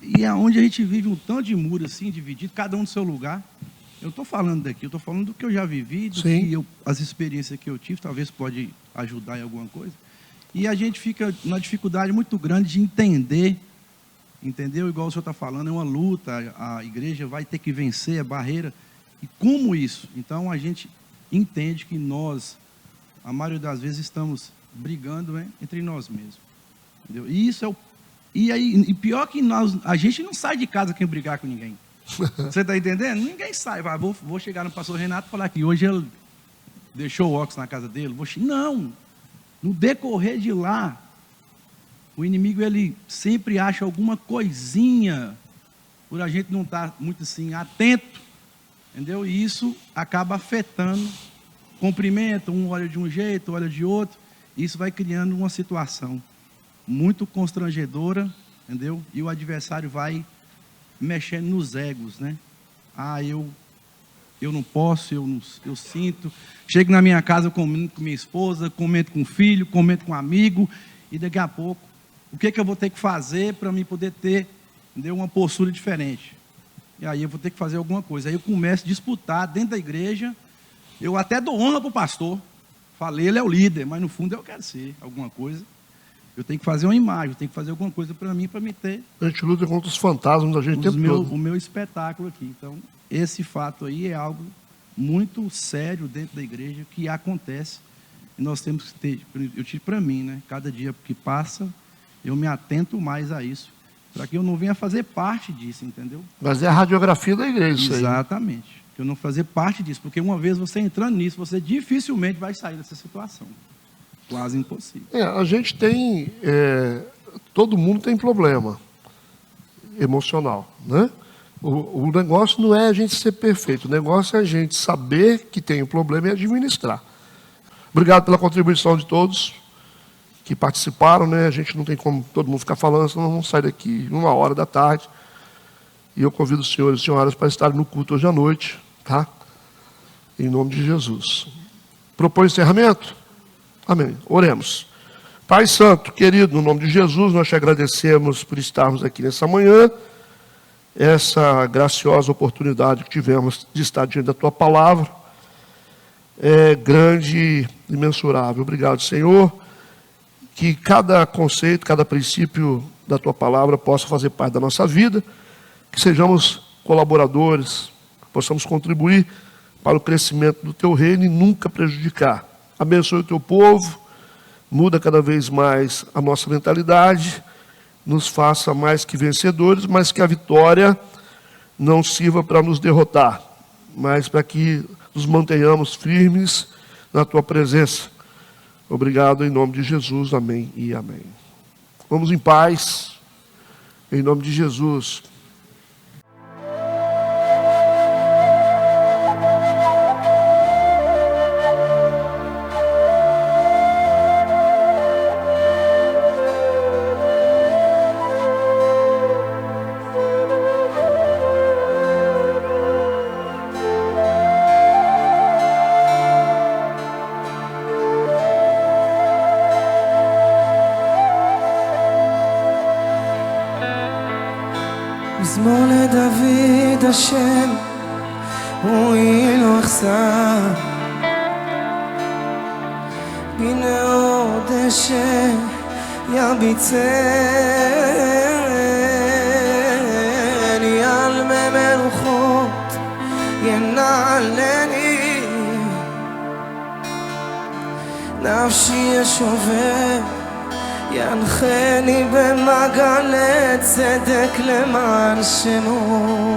e é onde a gente vive um tanto de muro assim, dividido, cada um no seu lugar. Eu estou falando daqui, eu estou falando do que eu já vivi, as experiências que eu tive, talvez pode ajudar em alguma coisa. E a gente fica numa dificuldade muito grande de entender, entendeu? Igual o senhor está falando, é uma luta, a igreja vai ter que vencer a barreira. E como isso? Então a gente entende que nós, a maioria das vezes, estamos brigando entre nós mesmos. Entendeu? E isso é E aí, e pior que a gente não sai de casa quem brigar com ninguém. Você está entendendo? Ninguém sai. Vou chegar no pastor Renato e falar que hoje ele deixou o óculos na casa dele. Não. No decorrer de lá, o inimigo ele sempre acha alguma coisinha por a gente não estar muito assim atento, entendeu? E isso acaba afetando. Cumprimenta, um olha de um jeito, olha de outro. Isso vai criando uma situação muito constrangedora, entendeu? E o adversário vai mexendo nos egos, né? Eu não posso, eu sinto. Chego na minha casa, eu comento com minha esposa, comento com o filho, comento com um amigo, e daqui a pouco, o que eu vou ter que fazer para mim poder ter, entendeu, uma postura diferente? E aí eu vou ter que fazer alguma coisa. Aí eu começo a disputar dentro da igreja, eu até dou honra para o pastor. Falei, ele é o líder, mas no fundo eu quero ser alguma coisa. Eu tenho que fazer uma imagem, eu tenho que fazer alguma coisa para mim, para me ter.
A gente luta contra os fantasmas da gente o tempo todo.
O meu espetáculo aqui. Então, esse fato aí é algo muito sério dentro da igreja que acontece. E nós temos que ter, eu tive para mim, né? Cada dia que passa, eu me atento mais a isso. Para que eu não venha fazer parte disso, entendeu?
Mas é a radiografia da igreja, isso aí.
Exatamente. Que eu não fazer parte disso. Porque uma vez você entrando nisso, você dificilmente vai sair dessa situação. Quase impossível.
A gente tem... todo mundo tem problema emocional, né? O negócio não é a gente ser perfeito. O negócio é a gente saber que tem um problema e administrar. Obrigado pela contribuição de todos que participaram, né? A gente não tem como todo mundo ficar falando, senão vamos sair daqui 1h da tarde. E eu convido os senhores e senhoras para estarem no culto hoje à noite, tá? Em nome de Jesus. Propõe encerramento? Amém. Oremos. Pai Santo, querido, no nome de Jesus, nós te agradecemos por estarmos aqui nessa manhã, essa graciosa oportunidade que tivemos de estar diante da Tua Palavra, é grande e imensurável. Obrigado, Senhor, que cada conceito, cada princípio da Tua Palavra possa fazer parte da nossa vida, que sejamos colaboradores, possamos contribuir para o crescimento do Teu reino e nunca prejudicar. Abençoe o Teu povo, muda cada vez mais a nossa mentalidade, nos faça mais que vencedores, mas que a vitória não sirva para nos derrotar, mas para que nos mantenhamos firmes na Tua presença. Obrigado em nome de Jesus, amém e amém. Vamos em paz, em nome de Jesus.
מזמור לדוד השם, הוא לא יחסר. הנה עוד אשר יביצני, על מי מלוכות ינעלני, נפשי ישובר ינחני במעגלי צדק למען שמו.